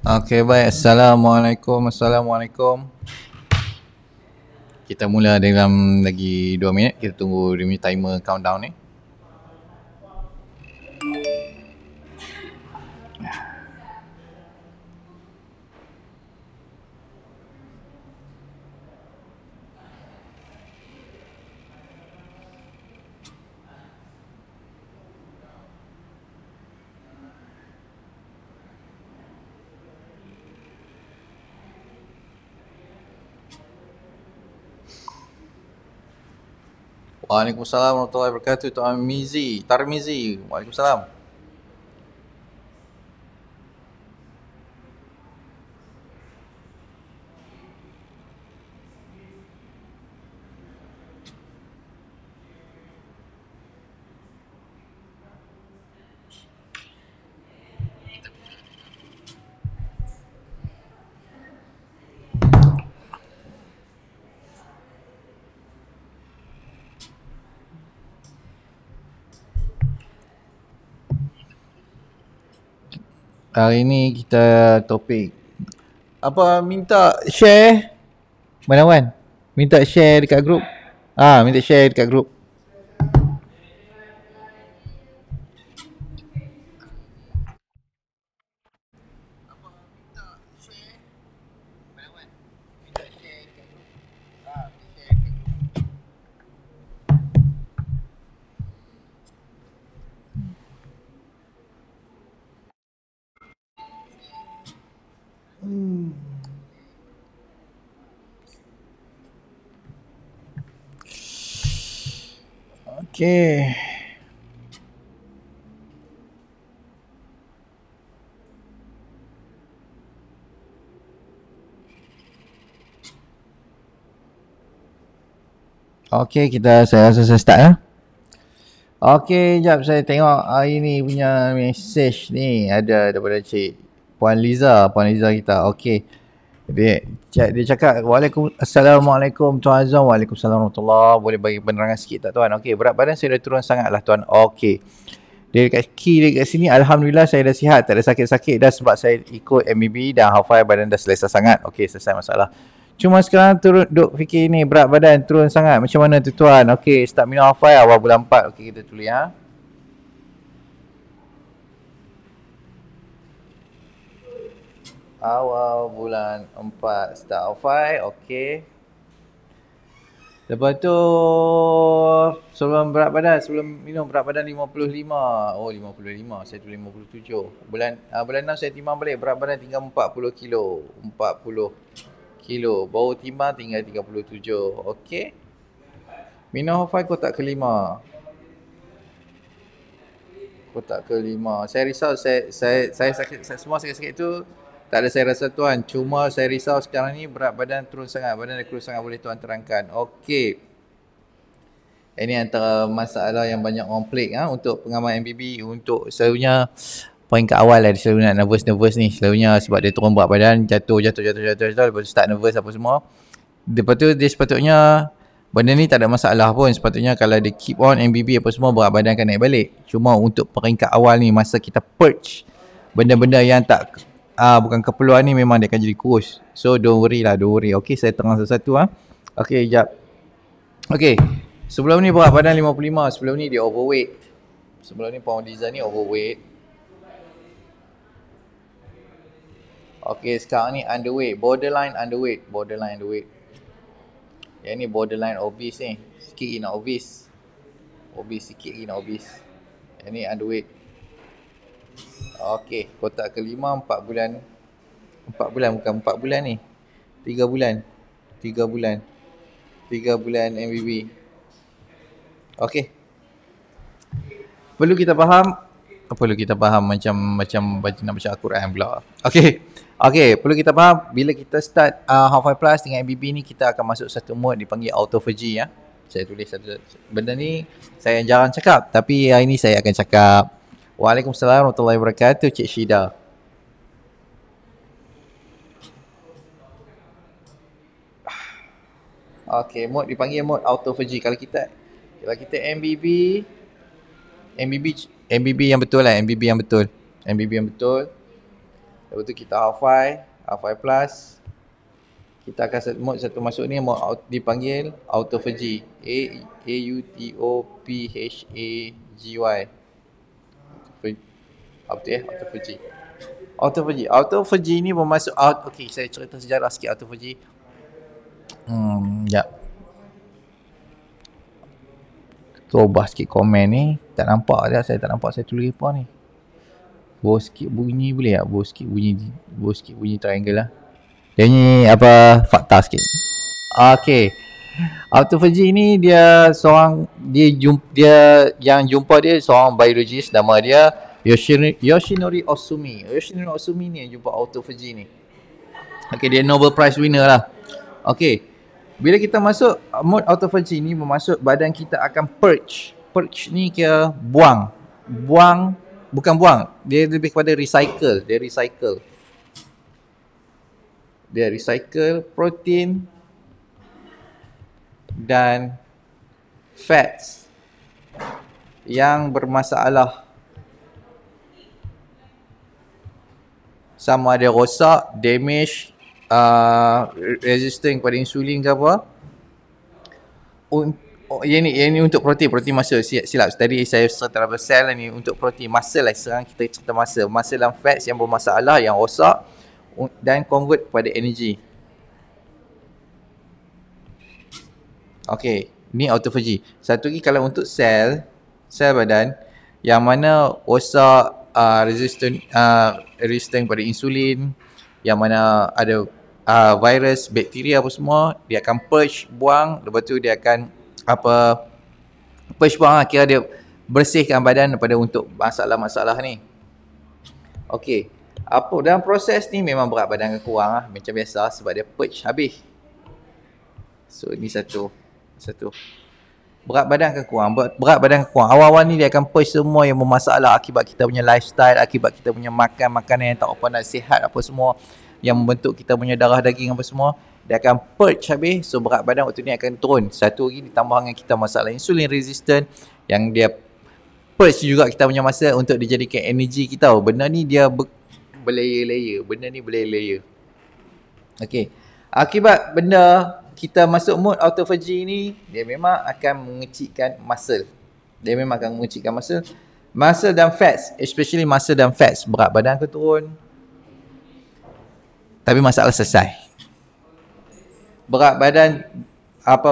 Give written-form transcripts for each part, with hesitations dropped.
Okey, baik. Assalamualaikum. Kita mula dalam lagi 2 minit. Kita tunggu dia punya timer countdown ni. Waalaikumsalam warahmatullahi wabarakatuh. Tuan Tarmizi. Waalaikumsalam. Hari ni kita topik apa, minta share mana Wan? Minta share dekat grup. Minta share dekat grup. Okey. Okey, saya rasa saya start ya. Okey, jap saya tengok hari ni punya message ni ada daripada Cik Puan Liza kita. Okey. Dia cakap Assalamualaikum Tuan Azam. Waalaikumsalam warahmatullahi. Boleh bagi penerangan sikit tak Tuan? Okey, berat badan saya dah turun sangat lah Tuan. Okey. Dia dekat sini Alhamdulillah saya dah sihat, tak ada sakit-sakit dah sebab saya ikut MBB dan hafal badan dah selesa sangat. Okey, selesai masalah. Cuma sekarang duk fikir ni berat badan turun sangat. Macam mana tu Tuan? Okey, start minum hafal awal bulan 4. Okey, kita tulis ya. Awal bulan 4 start hafal. Okey. Lepas tu sebelum minum berat badan 55. Oh, 55. Saya tulis 57. Bulan 6 saya timbang balik, berat badan tinggal 40 kilo. 40 kilo. Bau timbang tinggal 37. Okey. Minum hafal kotak kelima. Kotak kelima. Saya risau saya sakit, semua sakit-sakit tu tak ada saya rasa Tuan. Cuma saya risau sekarang ni berat badan turun sangat. Badan dah kurus sangat, boleh Tuan terangkan. Okey. Ini antara masalah yang banyak orang pelik untuk pengamal MBB. Untuk selalunya poin ke awal lah, dia selalu nak nervous ni. Selalunya sebab dia turun berat badan, jatuh. Lepas tu start nervous apa semua. Lepas tu dia sepatutnya benda ni tak ada masalah pun. Sepatutnya kalau dia keep on MBB apa semua, berat badan akan naik balik. Cuma untuk peringkat awal ni, masa kita purge benda-benda yang tak bukan keperluan ni, memang dia akan jadi kurus. So don't worry. Okey, saya terang satu-satu. Okey, jap. Okey. Sebelum ni berat badan 55. Sebelum ni dia overweight. Sebelum ni Puan Liza ni overweight. Okey, sekarang ni underweight. Borderline underweight. Yang ni borderline obese ni. Sikit lagi nak obese. Sikit lagi nak obese. Yang ni underweight. Okey, kotak kelima 4 bulan. 4 bulan bukan 4 bulan ni. 3 bulan. 3 bulan MBB. Okey. Perlu kita faham macam nak baca Al-Quran pula. Okey, perlu kita faham bila kita start Hafal Plus dengan MBB ni, kita akan masuk satu mode dipanggil autophagy ya. Saya tulis satu benda ni saya jarang cakap, tapi hari ni saya akan cakap. Waalaikumsalam warahmatullahi wabarakatuh Cik Syida. Okey, mode dipanggil mode autophagy. Kalau kita MBB yang betul lah, MBB yang betul. Lepas tu kita R5 plus. Kita akan set mode satu masuk ni, mode dipanggil autophagy. AUTOPHAGY. Autophagy. Autophagy ni bermaksud okey, saya cerita sejarah sikit autophagy. Sekejap. Ubah sikit komen ni. Tak nampak dah, saya tak nampak saya tulis apa ni. Bawa sikit bunyi boleh tak? Bawa sikit bunyi triangle lah. Dia ni apa, fakta sikit. Okay. Autophagy ni dia yang jumpa dia seorang biologist, nama dia Yoshinori Osumi. Yoshinori Osumi ni yang jumpa autophagy ni. Okay, dia Nobel Prize winner lah. Okay, bila kita masuk mode autophagy ni, bermaksud badan kita akan purge. Purge ni kira buang, bukan buang, dia lebih kepada recycle. Dia recycle protein dan fats yang bermasalah, sama ada rosak, damage, resistant kepada insulin ke apa. Yang ni untuk protein masa, silap tadi saya cerita pasal sel ni untuk protein, muscle lah, sekarang kita cerita muscle dan fats yang bermasalah, yang rosak, dan convert kepada energy. Okay, ni autophagy. Satu lagi kalau untuk sel badan yang mana rosak, resistant kepada insulin, yang mana ada virus, bakteria apa semua, dia akan purge, buang. Lepas tu dia akan purge, buang lah, kira dia bersihkan badan daripada untuk masalah-masalah ni. Okay, dalam proses ni memang berat badan akan kurang lah, macam biasa, sebab dia purge habis. So ni satu berat badan akan kurang. Awal-awal ni dia akan purge semua yang bermasalah akibat kita punya lifestyle, akibat kita punya makan makanan yang tak apa nak sihat apa semua, yang membentuk kita punya darah daging apa semua. Dia akan purge habis. So berat badan waktu ni akan turun. Satu lagi ditambah dengan kita masalah insulin resistant, yang dia purge juga kita punya masa untuk dijadikan energy kita. Benda ni dia berlayer-layer. Okay, akibat benda kita masuk mode autophagy ni, dia memang akan mengecilkan muscle. Muscle dan fats, especially muscle dan fats. Berat badan akan turun, tapi masalah selesai. Berat badan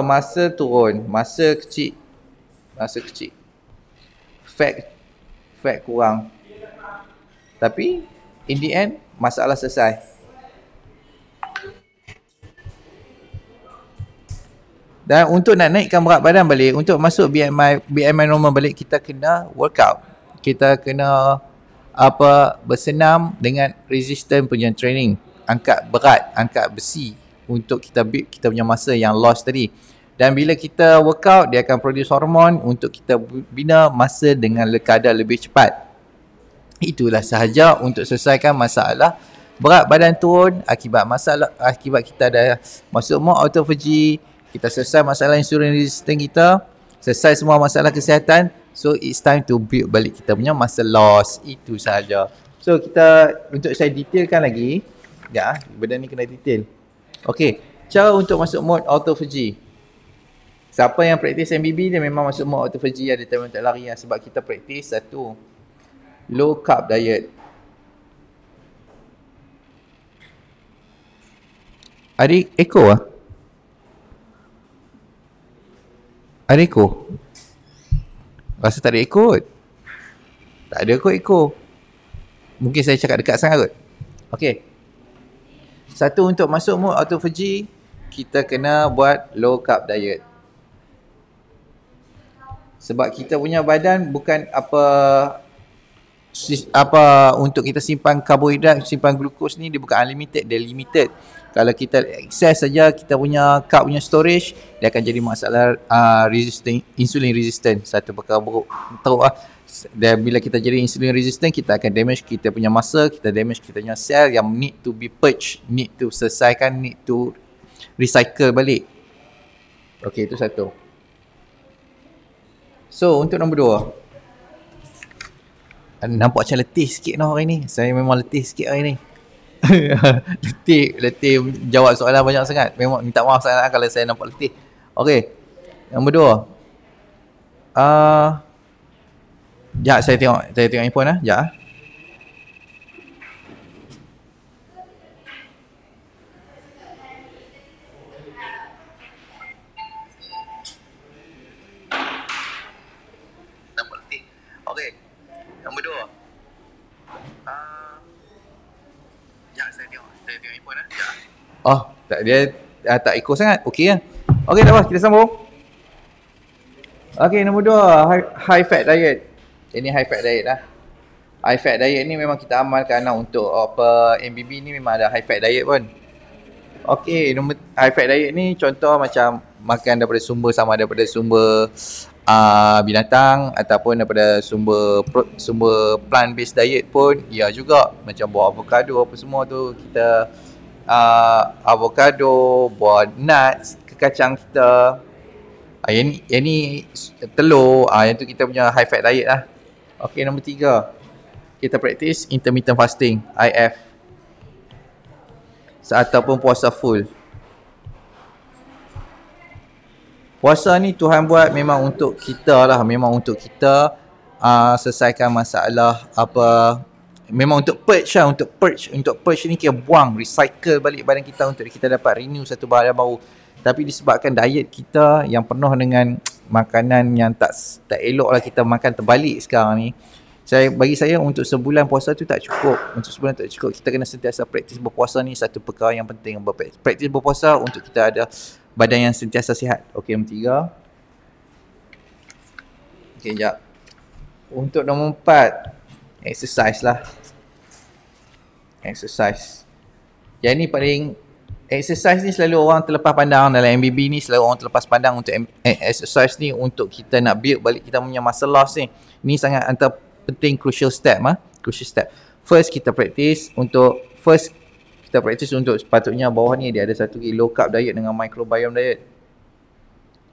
masa turun, masa kecil. Fat kurang. Tapi in the end masalah selesai. Dan untuk nak naikkan berat badan balik, untuk masuk BMI normal balik, kita kena workout. Kita kena bersenam dengan resistant punya training. Angkat berat, angkat besi untuk kita build kita punya masa yang lost tadi. Dan bila kita workout, dia akan produce hormon untuk kita bina masa dengan kadar lebih cepat. Itulah sahaja untuk selesaikan masalah berat badan turun akibat kita dah masuk mode autophagy. Kita selesai masalah insulin resistant kita, selesai semua masalah kesihatan. So it's time to build balik kita punya masa loss. Itu sahaja. So untuk saya detailkan lagi, benda ni kena detail. Okay, cara untuk masuk mode autophagy. Siapa yang praktis MBB, dia memang masuk mode autophagy. Ada time untuk lari lah, sebab kita praktis satu low carb diet. Ada echo lah. Ada echo? Rasa tak ada echo kot. Tak ada kot echo. Mungkin saya cakap dekat sangat kot. Okay. Satu, untuk masuk mode autophagy, kita kena buat low carb diet. Sebab kita punya badan bukan untuk kita simpan karbohidrat, simpan glukos ni, dia bukan unlimited, dia limited. Kalau kita excess saja kita punya carb punya storage, dia akan jadi masalah insulin resistant. Satu perkara buruk teruk lah. Dan bila kita jadi insulin resistant, kita akan damage kita punya masa, kita damage kita punya sel yang need to be purged, need to selesaikan, need to recycle balik. Okay, itu satu. So untuk nombor dua, nampak macam letih sikit hari ni. Saya memang letih sikit hari ni. letih jawab soalan banyak sangat. Memang minta maaf sangat kalau saya nampak letih. Okey. Nombor 2. Sekejap saya tengok handphone Sekejap Nampak letih. Okey. Nombor 2. Saya tengok handphone Sekejap. Dia tak ikut sangat. Okey lah. Okey, dah apa? Kita sambung. Okey, nombor 2, high fat diet. Ini high fat diet lah. High fat diet ni memang kita amalkan lah untuk MBB ni memang ada high fat diet pun. Okey, nombor high fat diet ni contoh macam makan daripada daripada sumber binatang ataupun daripada sumber plant based diet pun ya juga, macam buah avocado apa semua tu kita avocado, buah nuts, kacang kita. Yang ni telur, yang tu kita punya high fat diet lah. Okey, nombor 3. Kita praktis intermittent fasting, IF. Ataupun puasa full. Puasa ni Tuhan buat memang untuk kita lah, memang untuk kita selesaikan masalah memang untuk purge lah, untuk purge ni kita buang, recycle balik badan kita untuk kita dapat renew satu badan baru. Tapi disebabkan diet kita yang penuh dengan makanan yang tak elok lah, kita makan terbalik sekarang ni. Bagi saya untuk sebulan puasa tu tak cukup. Untuk sebulan tak cukup. Kita kena sentiasa praktis berpuasa ni satu perkara yang penting. Praktis berpuasa untuk kita ada badan yang sentiasa sihat. Okey, nombor 3. Okey, sekejap. Untuk nombor 4, exercise lah. Exercise. Yang ni paling, exercise ni selalu orang terlepas pandang dalam MBB ni, selalu orang terlepas pandang untuk exercise ni untuk kita nak build balik kita punya muscle loss ni. Ni sangat antara penting, crucial step. First kita praktis untuk sepatutnya bawah ni dia ada satu low carb diet dengan microbiome diet.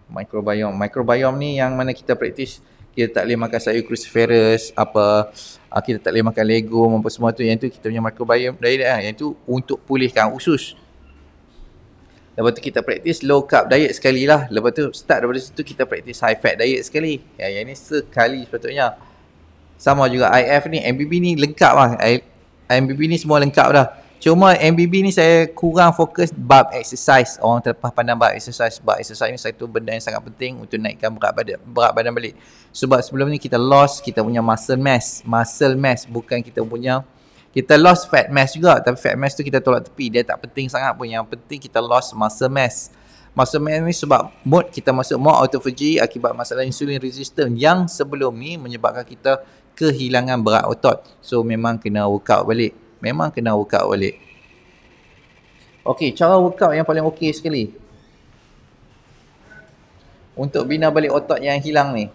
Microbiome ni yang mana kita praktis, kita tak boleh makan sayur cruciferous, kita tak boleh makan legume apa semua tu. Yang tu kita punya microbiome diet lah. Yang tu untuk pulihkan usus. Lepas tu kita praktis low carb diet sekali lah. Lepas tu start daripada situ kita praktis high fat diet sekali. Yang ni sekali sepatutnya. Sama juga IF ni, MBB ni lengkap lah. MBB ni semua lengkap dah. Cuma MBB ni saya kurang fokus bab exercise. Orang terlepas pandang bab exercise. Bab exercise ni satu benda yang sangat penting untuk naikkan berat badan balik. Sebab sebelum ni kita lost kita punya muscle mass. Bukan kita lost fat mass juga. Tapi fat mass tu kita tolak tepi. Dia tak penting sangat pun. Yang penting kita lost muscle mass. Muscle mass ni sebab kita masuk mode autophagy akibat masalah insulin resistant yang sebelum ni menyebabkan kita kehilangan berat otot. So memang kena workout balik. Okey, cara workout yang paling okey sekali untuk bina balik otot yang hilang ni,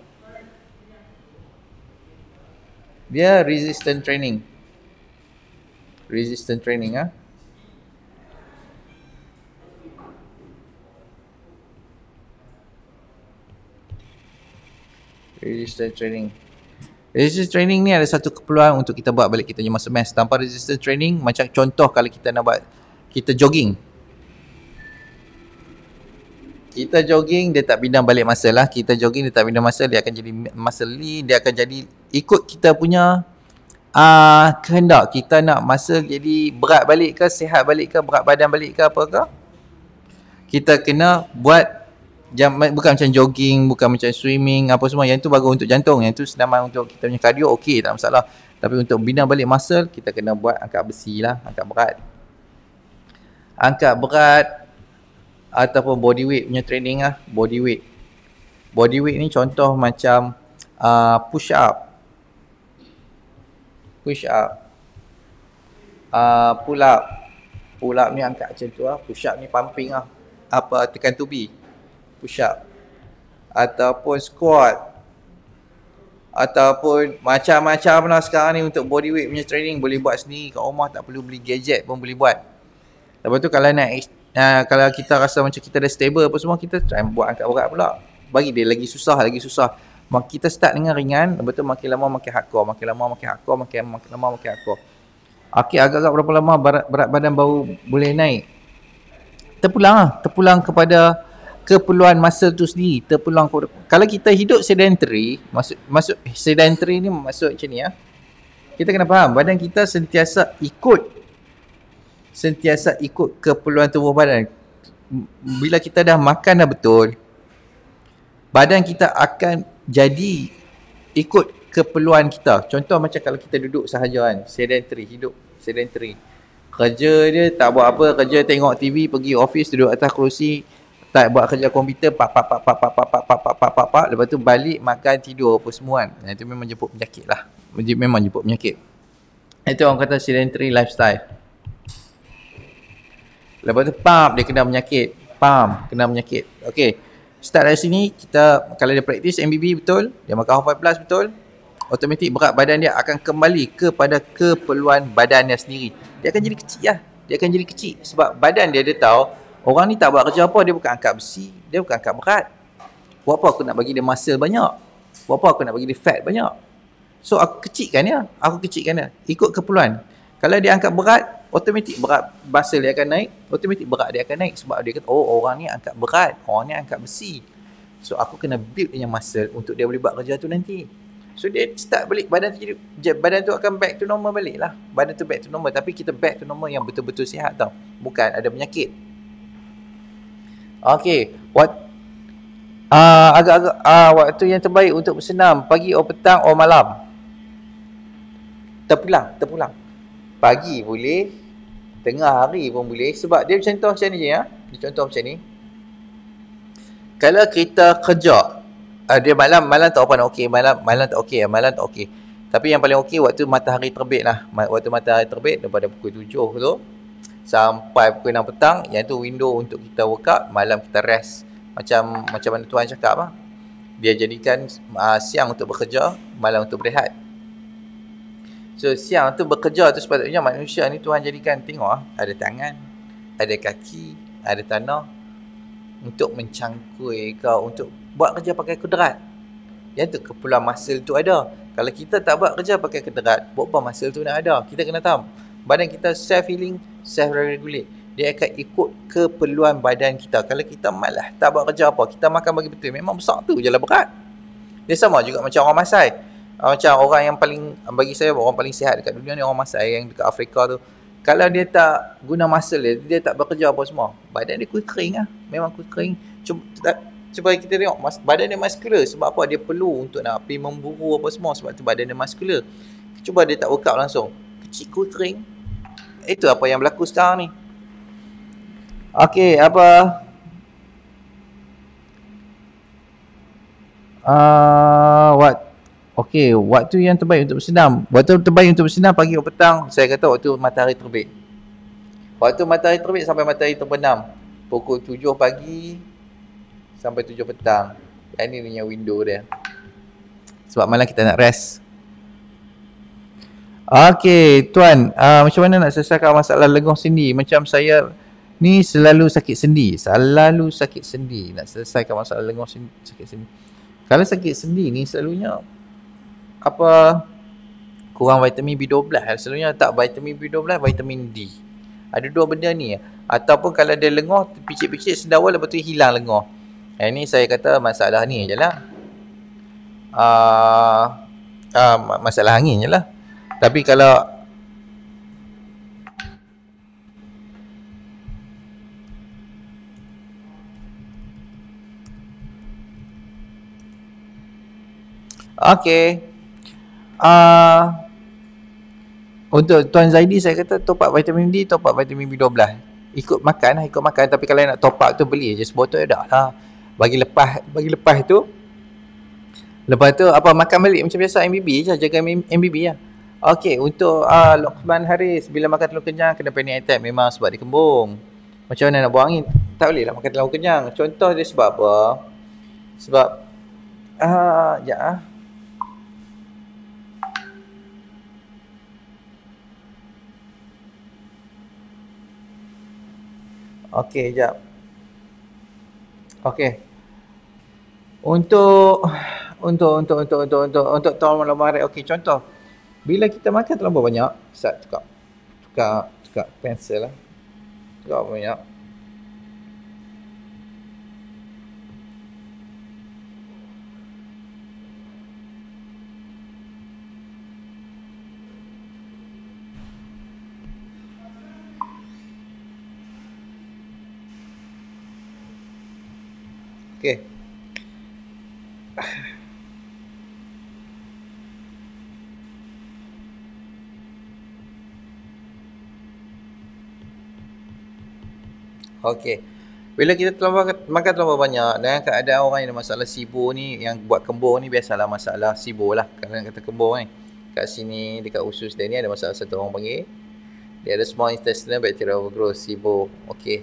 dia resistance training. Resistance training Resistance training ni ada satu keperluan untuk kita buat balik kita punya muscle mass. Tanpa resistance training, macam contoh kalau kita nak buat, kita jogging, dia tak bina balik muscle lah. Dia akan jadi muscle lean, dia akan jadi ikut kita punya kehendak. Kita nak muscle jadi berat balik ke, sihat balik ke, berat badan balik ke, apa ke, kita kena buat bukan macam jogging, bukan macam swimming apa semua. Yang tu bagus untuk jantung, yang tu senaman untuk kita punya cardio, okey, tak masalah. Tapi untuk bina balik muscle, kita kena buat angkat besi lah, angkat berat ataupun body weight punya training lah. Body weight ni contoh macam push up, pull up ni angkat macam tu lah. Push up ni pumping lah, tekan tubi, push up, ataupun squat, ataupun macam-macam lah sekarang ni untuk body weight punya training. Boleh buat sendiri kat rumah, tak perlu beli gadget pun boleh buat. Lepas tu kalau kita rasa macam kita dah stable apa semua, kita try buat angkat berat pula. Bagi dia lagi susah. Kita start dengan ringan, lepas tu makin lama makin hardcore, makin lama makin hardcore. Okey, agak-agak berapa lama berat badan baru boleh naik? Terpulang kepada keperluan masa tu sendiri, terpulang kepada, kalau kita hidup sedentary, maksud sedentary ni maksud macam ni ya. Kita kena faham badan kita sentiasa ikut keperluan tubuh badan. Bila kita dah makan dah betul, badan kita akan jadi ikut keperluan kita. Contoh macam kalau kita duduk sahaja kan, sedentary, hidup sedentary. Kerja dia tak buat apa, kerja tengok TV, pergi office, duduk atas kerusi, tak buat kerja komputer, lepas tu balik makan tidur apa semua kan. Itu memang jemput penyakit lah. Memang jemput penyakit. Itu orang kata sedentary lifestyle. Lepas tu dia kena penyakit. Okey. Start dari sini, kita kalau dia praktis MBB betul, dia makan half plus betul, automatik berat badan dia akan kembali kepada keperluan badan dia sendiri. Dia akan jadi kecil lah. Dia akan jadi kecil sebab badan dia tahu orang ni tak buat kerja apa, dia bukan angkat besi, dia bukan angkat berat. Buat apa aku nak bagi dia muscle banyak? Buat apa aku nak bagi dia fat banyak? So aku kecilkan dia, ikut keperluan. Kalau dia angkat berat, automatik berat muscle dia akan naik, automatik berat dia akan naik sebab dia kata, oh orang ni angkat berat, orang ni angkat besi. So aku kena build dia muscle untuk dia boleh buat kerja tu nanti. So dia start balik, badan tu akan back to normal balik lah. Badan tu back to normal, tapi kita back to normal yang betul-betul sihat tau, bukan ada penyakit. Okay, waktu yang terbaik untuk bersenam, pagi atau petang atau malam? Terpulang. Pagi boleh, tengah hari pun boleh. Sebab dia contoh macam ni ya. Dia contoh macam ni. Kalau kita kerja, dia malam tak apa nak okey, malam tak okey. Tapi yang paling okey waktu matahari terbit lah. Waktu matahari terbit daripada pukul 7 tu sampai pukul 6 petang, yang tu window untuk kita workout, malam kita rest. Macam mana Tuhan cakap lah. Dia jadikan siang untuk bekerja, malam untuk berehat. So siang tu bekerja tu sepatutnya manusia ni Tuhan jadikan, tengok ada tangan, ada kaki, ada tanah untuk mencangkui kau, untuk buat kerja pakai kudrat. Yang tu keperluan muscle tu ada. Kalau kita tak buat kerja pakai kudrat, buat apa muscle tu nak ada? Kita kena tahu badan kita self-healing, self-regulate. Dia akan ikut keperluan badan kita. Kalau kita malah tak buat kerja apa, kita makan bagi betul, memang besar tu je lah berat. Dia sama juga macam orang Masai. Macam orang yang paling, bagi saya orang paling sihat dekat dunia ni orang Masai yang dekat Afrika tu. Kalau dia tak guna muscle dia tak bekerja apa semua, badan dia kuih kering lah. Memang kuih kering. Cuba kita tengok, badan dia muscular. Sebab apa? Dia perlu untuk nak pergi memburu apa semua. Sebab tu badan dia muscular. Cuba dia tak workout langsung, kecil kuih kering. Itu apa yang berlaku sekarang ni. Okay, Okey, waktu yang terbaik untuk bersenam. Waktu terbaik untuk bersenam pagi atau petang? Saya kata waktu matahari terbit. Waktu matahari terbit sampai matahari terbenam. Pukul 7 pagi sampai 7 petang. Ini punya window dia. Sebab malam kita nak rest. Okey, Tuan, macam mana nak selesaikan masalah lenguh sendi? Macam saya ni selalu sakit sendi. Nak selesaikan masalah lenguh sendi, sakit sendi. Kalau sakit sendi ni selalunya kurang vitamin B12. Selalunya tak vitamin B12, vitamin D. Ada dua benda ni. Ataupun kalau dia lenguh, picit-picit sendawa, lepas tu hilang lenguh. Ini saya kata masalah ni je lah. Masalah angin je lah. Tapi kalau untuk Tuan Zaidi saya kata top up vitamin D, top up vitamin B12. Ikut makan. Tapi kalau nak top up tu beli je sebotol dah lah. Bagi lepas tu. Lepas tu makan balik macam biasa MBB je, jaga MBB lah. Okey, untuk Luqman Haris, bila makan terlalu kenyang kena panic attack, memang sebab dia kembung. Macam mana nak buang angin? Tak boleh lah makan terlalu kenyang. Contoh dia sebab apa? Sebab Okey, jap. Okey. Untuk tahun malam hari. Okey, contoh. Bila kita makan terlalu banyak, start tukar. Tukar pensel lah. Tukar banyak. Okay. Okay. Bila kita makan terlalu banyak dengan keadaan orang yang ada masalah SIBO ni, yang buat kembung ni biasalah masalah SIBO lah. Kadang kata kembung ni. Kat sini, dekat usus dia ni ada masalah satu orang panggil. Dia ada small intestinal bacterial overgrowth, SIBO. Okay.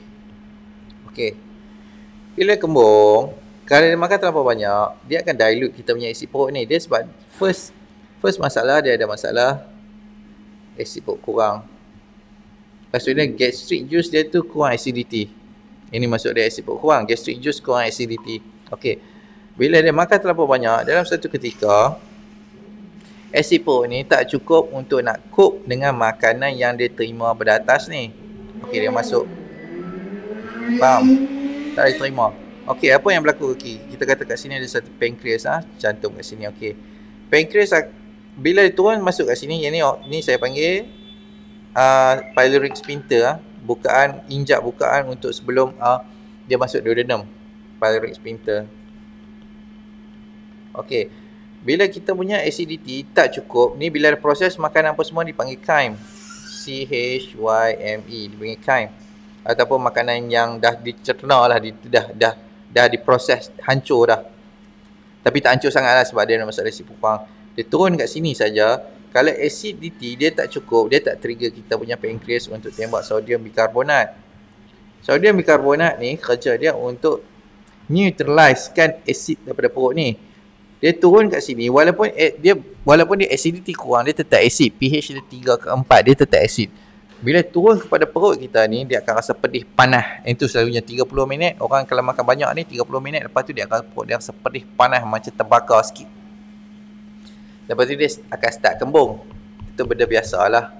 Okay. Bila kembung, kalau dia makan terlalu banyak, dia akan dilute kita punya asid perut ni. Dia sebab first masalah dia ada masalah asid perut kurang. Maksudnya gastric juice dia tu kurang acidity. Ini maksud dia asid perut kurang. Gastric juice kurang acidity. Okey. Bila dia makan terlalu banyak, dalam satu ketika asid perut ni tak cukup untuk nak cope dengan makanan yang dia terima pada atas ni. Okey, dia masuk. Faham? Tak boleh terima. Okey, apa yang berlaku? Okay, kita kata kat sini ada satu pancreas jantung kat sini. Okey. Pancreas bila dia turun masuk kat sini, yang ni saya panggil pyloric sphincter, injak bukaan untuk sebelum dia masuk duodenum. Pyloric sphincter. Okey. Bila kita punya acidity tak cukup, ni bila proses makanan apa semua dipanggil chyme. CHYME dipanggil chyme. Ataupun makanan yang dah dicerna lah, dah diproses, hancur dah. Tapi tak hancur sangat lah sebab dia ada masalah asid pupang. Dia turun kat sini saja. Kalau acidity dia tak cukup, dia tak trigger kita punya pancreas untuk tembak sodium bikarbonat. Sodium bikarbonat ni kerja dia untuk neutralizekan asid daripada perut ni. Dia turun kat sini, walaupun dia acidity kurang, dia tetap asid. pH dia 3 ke 4, dia tetap asid. Bila turun kepada perut kita ni, dia akan rasa pedih, panas. Itu selalunya 30 minit. Orang kalau makan banyak ni 30 minit, lepas tu perut dia rasa pedih, panas, macam terbakar sikit. Lepas tu dia akan start kembung. Itu benda biasalah.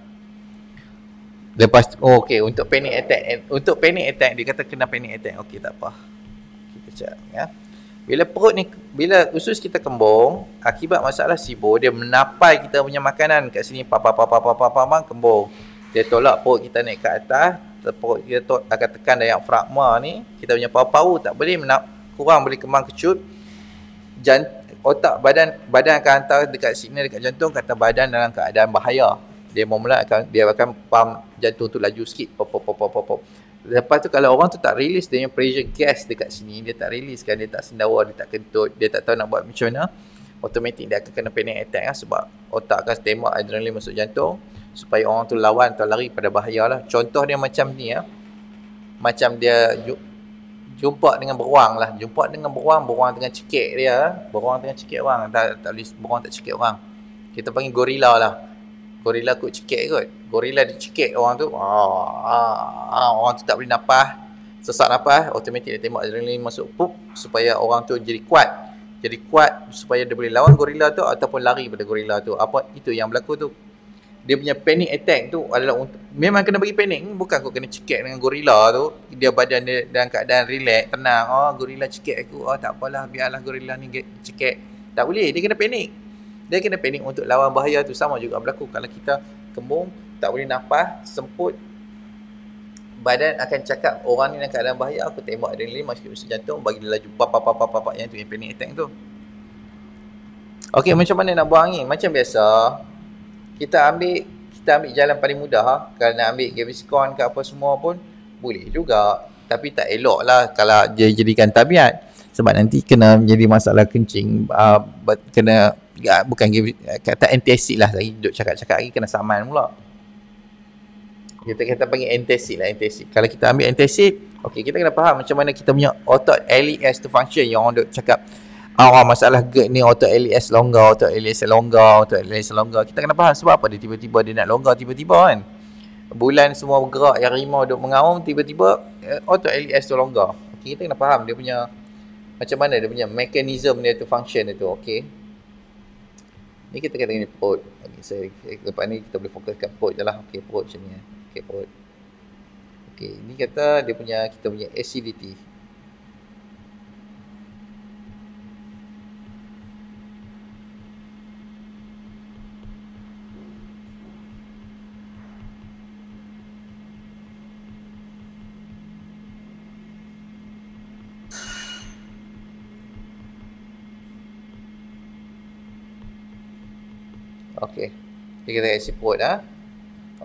Lepas tu, okey, untuk panic attack, dia kata kena panic attack. Okey, tak apa. Kita cek ya. Bila usus kita kembung, akibat masalah SIBO, dia menapai kita punya makanan kat sini, kembung. Dia tolak perut kita naik ke atas, perut kita akan tekan diafragma ni, kita punya paru-paru tak boleh kurang boleh kembang kecut. Otak badan akan hantar dekat signal dekat jantung, kata badan dalam keadaan bahaya. Dia akan pump jantung tu laju sikit, pop. Lepas tu kalau orang tu tak release dia punya pressure gas dekat sini, dia tak release kan, dia tak sendawa, dia tak kentut, dia tak tahu nak buat macam mana, automatik dia akan kena panic attack sebab otak akan tembak adrenalin masuk jantung supaya orang tu lawan atau lari pada bahaya lah. Contoh dia macam ni macam dia jumpa dengan beruang lah. Beruang tengah cekik dia. Beruang tengah cekik orang. Tak boleh beruang tak cekik orang. Kita panggil gorila lah. Gorila kot cekik kot. Gorila dia cekik orang tu. Orang tu tak boleh nafas. Sesak nafas. Automatik dia tembak adrenalin masuk supaya orang tu jadi kuat. Supaya dia boleh lawan gorila tu ataupun lari pada gorila tu. Apa itu yang berlaku tu? Dia punya panic attack tu adalah untuk, memang kena bagi panik, bukan kau kena cekik dengan gorila tu. Dia badan dia dalam keadaan relax, tenang. Gorila cekik aku, tak apalah, biarlah gorila ni cekik. Tak boleh, dia kena panik. Dia kena panik untuk lawan bahaya tu. Sama juga berlaku kalau kita kembung, tak boleh nafas, semput, badan akan cakap orang ni dalam keadaan bahaya, aku tembak adrenalin masuk ke jantung, bagi dia laju pap, yang tu yang panic attack tu. Okey, macam mana nak buang angin? Macam biasa, kita ambil jalan paling mudah. Kalau nak ambil Gaviscon ke apa semua pun boleh juga, tapi tak elok lah kalau dia jadikan tabiat, sebab nanti kena menjadi masalah kencing. Bukan kata antacid lah, lagi duduk cakap-cakap lagi kena saman pula. Kita panggil antacid lah. Kalau kita ambil antacid, okey, kita kena faham macam mana kita punya otot LES tu function. Yang orang duk cakap masalah GERD ni otot LES longgar. Kita kena faham sebab apa dia tiba-tiba dia nak longgar tiba-tiba kan. Bulan semua bergerak, yang rimau duk mengaum, tiba-tiba otot LES tu longgar. Okey, kita kena faham dia punya macam mana dia punya mekanisme dia tu, function dia tu. Okey, ni kita kata ni perut. Lepas ni kita boleh fokus kat perut je lah. Okey, perut macam ni. Okey, perut. Okey, ini kata dia punya, kita punya acidity. Okey. Kita isi perut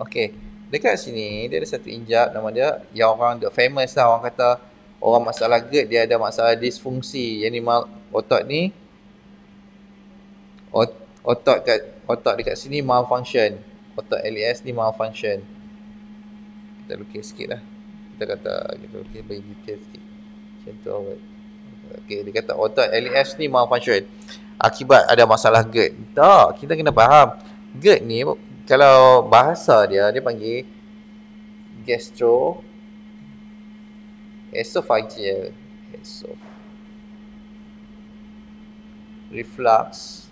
Okey. Dekat sini dia ada satu injap nama dia, yang orang duk famous lah, orang kata orang masalah GERD dia ada masalah disfungsi. Yang ni otot ni otot dekat sini malfunction. Otot LES ni malfunction. Kita lukis sikit lah. Kita lukis bagi detail sikit. Macam tu awal. Okey, dia kata otot LES ni malfunction akibat ada masalah GERD. Tak, kita kena faham. GERD ni kalau bahasa dia panggil esophageal reflux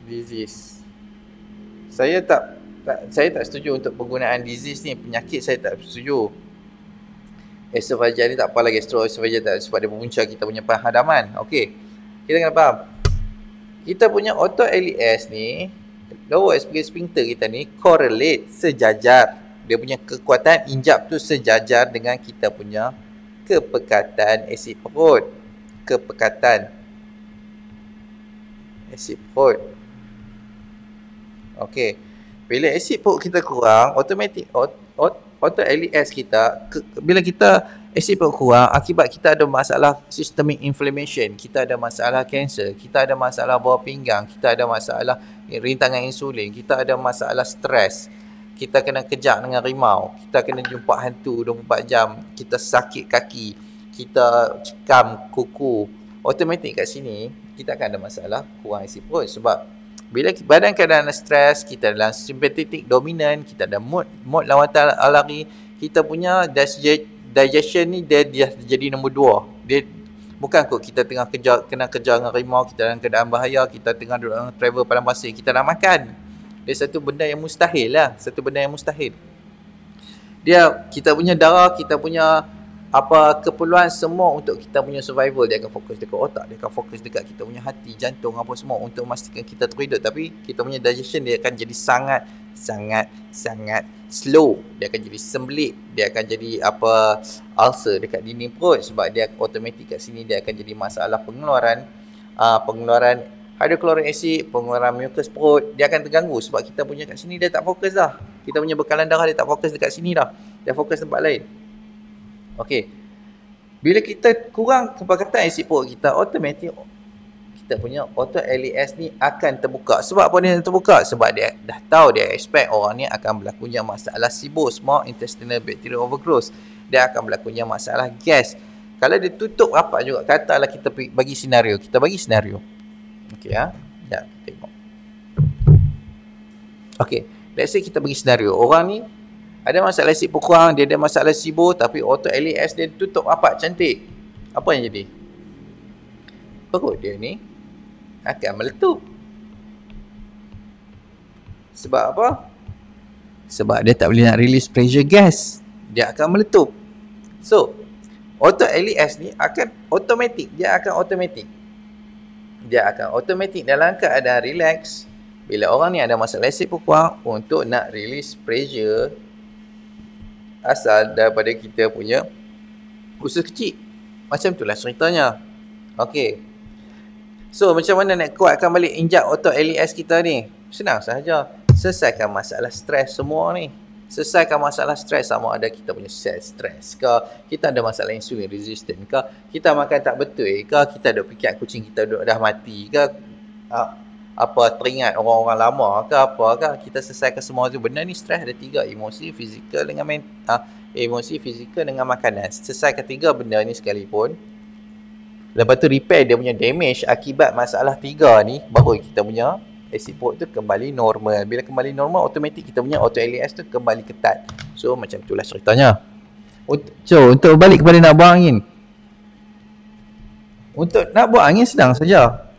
disease. Saya tak setuju untuk penggunaan disease ni, penyakit saya tak setuju. Esophageal ni tak apalah, gastroesophageal tak, sebab dia memunca kita punya penghadaman. Okey. Kita kena faham. Kita punya otot LES ni, lower esophageal sphincter kita ni correlate, sejajar. Dia punya kekuatan injap tu sejajar dengan kita punya kepekatan asid perut. Kepekatan asid perut. Okey. Bila asid perut kita kurang, automatik otot LES kita, bila kita asid perut kurang, akibat kita ada masalah systemic inflammation, kita ada masalah kanser, kita ada masalah bawah pinggang, kita ada masalah rintangan insulin, kita ada masalah stres, kita kena kejar dengan rimau, kita kena jumpa hantu 24 jam, kita sakit kaki, kita cekam kuku, automatik kat sini kita akan ada masalah kurang asid perut. Sebab bila badan keadaan stres, kita dalam sympathetic dominant, kita ada mood lawatan alari, kita punya digestion ni dia jadi nombor 2. Dia bukan kot kita tengah kena kejar dengan rimau, kita dalam keadaan bahaya, kita tengah travel padang pasir, kita nak makan. Dia satu benda yang mustahil lah, kita punya darah, kita punya keperluan semua untuk kita punya survival, dia akan fokus dekat otak, dia akan fokus dekat kita punya hati, jantung, apa semua untuk memastikan kita terhidup. Tapi kita punya digestion dia akan jadi sangat slow, dia akan jadi sembelit, dia akan jadi ulcer dekat dinding perut, sebab dia automatik kat sini dia akan jadi masalah pengeluaran hydrochloric acid, pengeluaran mucus perut, dia akan terganggu sebab kita punya kat sini dia tak fokus dah. Kita punya bekalan darah dia tak fokus dekat sini dah, dia fokus tempat lain. Okey. Bila kita kurang kepekatan asid perut kita, automatik kita punya otot LES ni akan terbuka. Sebab apa dia terbuka? Sebab dia dah tahu, dia expect orang ni akan berlakunya masalah SIBO, small intestinal bacterial overgrowth. Dia akan berlakunya masalah gas. Kalau dia tutup rapat juga, katalah kita bagi senario. Okey ya. Ya, tengok. Okey, let's say kita bagi senario. Orang ni ada masalah asid perut kurang, dia ada masalah SIBO, tapi otot LES dia tutup rapat cantik. Apa yang jadi? Perut dia ni akan meletup. Sebab apa? Sebab dia tak boleh nak release pressure gas, dia akan meletup. So, otot LES ni akan automatik, dia akan automatik dalam keadaan relax. Bila orang ni ada masalah asid perut kurang, untuk nak release pressure asal daripada kita punya usus kecil. Macam itulah ceritanya. Okey. So, macam mana nak kuatkan balik injak otot LES kita ni? Senang sahaja. Selesaikan masalah stres semua ni. Selesaikan masalah stres, sama ada kita punya sel stres ke, kita ada masalah insulin resistant ke, kita makan tak betul ke, kita ada fikir kucing kita dah mati ke, teringat orang-orang lama ke apa ke, kita selesaikan semua tu. Benda ni stres ada 3, emosi, fizikal dengan makanan. Selesaikan 3 benda ni sekalipun, lepas tu repair dia punya damage akibat masalah 3 ni, baru kita punya asid perut tu kembali normal. Bila kembali normal, automatik kita punya otot LES tu kembali ketat. So macam itulah ceritanya. Untuk balik kepada nak buang angin, untuk nak buang angin senang saja.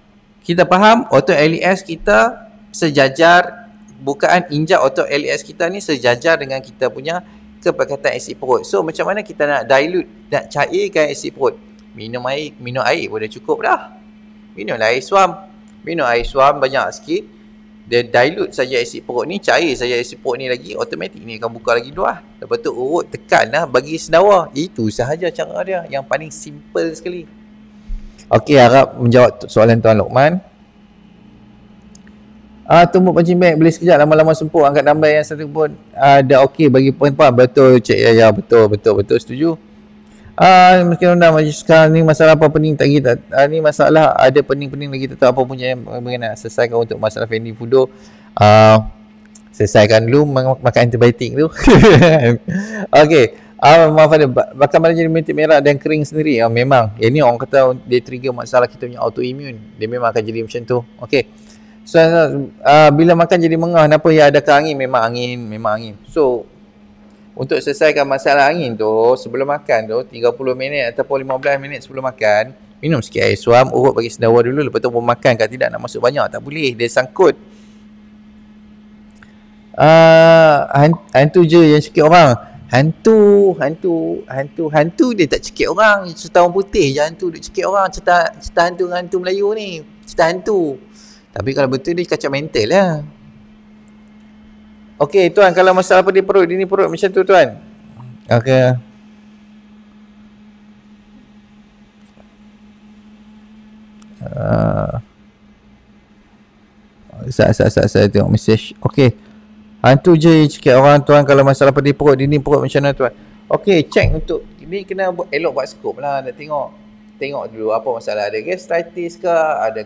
Kita faham otot LES kita sejajar bukaan injak otot LES kita ni sejajar dengan kita punya kepekatan asid perut. So macam mana kita nak dilute, nak cairkan asid perut? Minum air pun dah cukup dah. Minumlah air suam. Minum air suam banyak sikit. Dia dilute saja asid perut ni, cair saja asid perut ni lagi, automatik ni akan buka lagi luar. Lepas tu urut tekan lah bagi sendawa. Itu sahaja cara dia yang paling simple sekali. Okey, harap menjawab soalan Tuan Lokman. Tumbuk pancing beg boleh sekejap, lama-lama sempur. Angkat dumbbell yang satu pun dah okey bagi perempuan. Betul Cik Yaya, betul setuju. Mungkin undang majlis sekarang ni masalah apa pening tak kita. Ni masalah ada pening-pening lagi tak tahu apa punya yang mengenai selesaikan untuk masalah Fendi Fudo. Selesaikan dulu makan antibiotik tu. Okey. Maaf ada bakal badan jadi bintik merah dan kering sendiri. Memang. Yang ni orang kata dia trigger masalah kita punya autoimmune. Dia memang akan jadi macam tu. Okey. So, bila makan jadi mengah, kenapa ya adakah angin? Memang angin. So, untuk selesaikan masalah angin tu, sebelum makan tu, 30 minit ataupun 15 minit sebelum makan, minum sikit air suam, urut bagi sendawa dulu, lepas tu pun makan. Kalau tidak nak masuk banyak, tak boleh. Dia sangkut. Hantu je yang cekik orang. Hantu dia tak cekik orang. Cerita orang putih je hantu dia cekik orang. Cerita hantu dengan hantu Melayu ni. Cerita hantu. Tapi kalau betul dia kacau mental lah. Okey tuan, kalau masalah pedih perut, ini perut macam tu tuan. Okey. Saya tengok mesej. Okey. Hantu je cakap orang tuan kalau masalah pedih perut, ini perut macam mana tuan. Okey, check untuk ini kena elok buat skop lah. Nak tengok dulu apa masalah. Ada gastritis ke, ada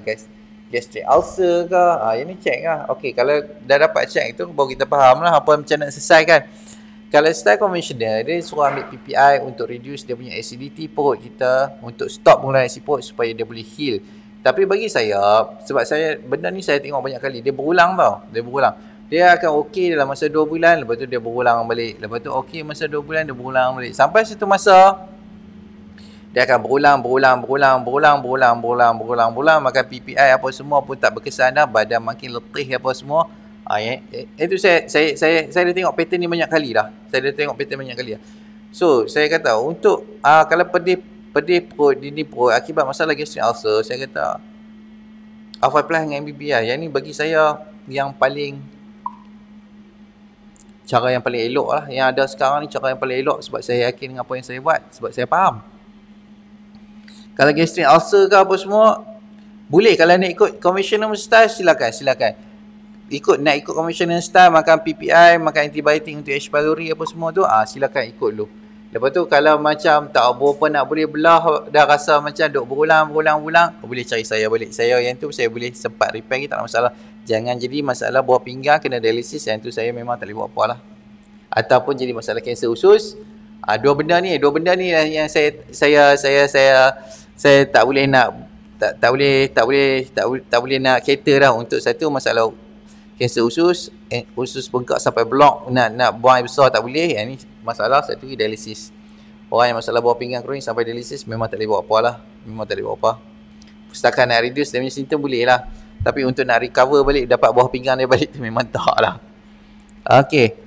gastric ulcer ke, yang ni check lah. Okey, kalau dah dapat check tu baru kita faham lah apa macam nak selesaikan. Kalau style conventional, dia suruh ambil PPI untuk reduce dia punya acidity perut kita, untuk stop penggunaan asid perut supaya dia boleh heal. Tapi bagi saya, sebab saya benda ni saya tengok banyak kali, dia berulang tau. Dia akan okey dalam masa 2 bulan, lepas tu dia berulang balik. Lepas tu okey masa 2 bulan, dia berulang balik. Sampai satu masa dia akan berulang, makan PPI apa semua pun tak berkesan dah, badan makin letih apa semua. Itu saya dah tengok pattern ni banyak kali dah. So, saya kata untuk kalau pedih perut, dini perut akibat masalah gastric ulcer, saya kata Alpha Plus dengan MBBI. Yang ni bagi saya cara yang paling elok lah. Yang ada sekarang ni cara yang paling elok, sebab saya yakin dengan apa yang saya buat, sebab saya faham. Kalau gastric ulcer ke apa semua, boleh. Kalau nak ikut conventional style, silakan. Nak ikut conventional style, makan PPI, makan antibiotik untuk H. pylori apa semua tu, silakan ikut dulu. Lepas tu kalau macam tak berapa nak boleh belah, dah rasa macam duk berulang, boleh cari saya balik. Saya yang tu saya boleh sempat repair, tak ada masalah. Jangan jadi masalah buah pinggang kena dialisis, yang tu saya memang tak boleh buat apa lah. Ataupun jadi masalah kanser usus. Dua benda ni lah yang saya tak boleh nak cater dah. Untuk satu masalah kanser usus bengkak sampai blok, nak buang air besar tak boleh. Yang ni masalah satu dialisis. Orang yang masalah buah pinggang kronik sampai dialisis memang tak boleh buat apa lah. Setakat nak reduce dia punya simptom boleh lah. Tapi untuk nak recover balik, dapat buah pinggang dia balik tu memang tak lah. Okey.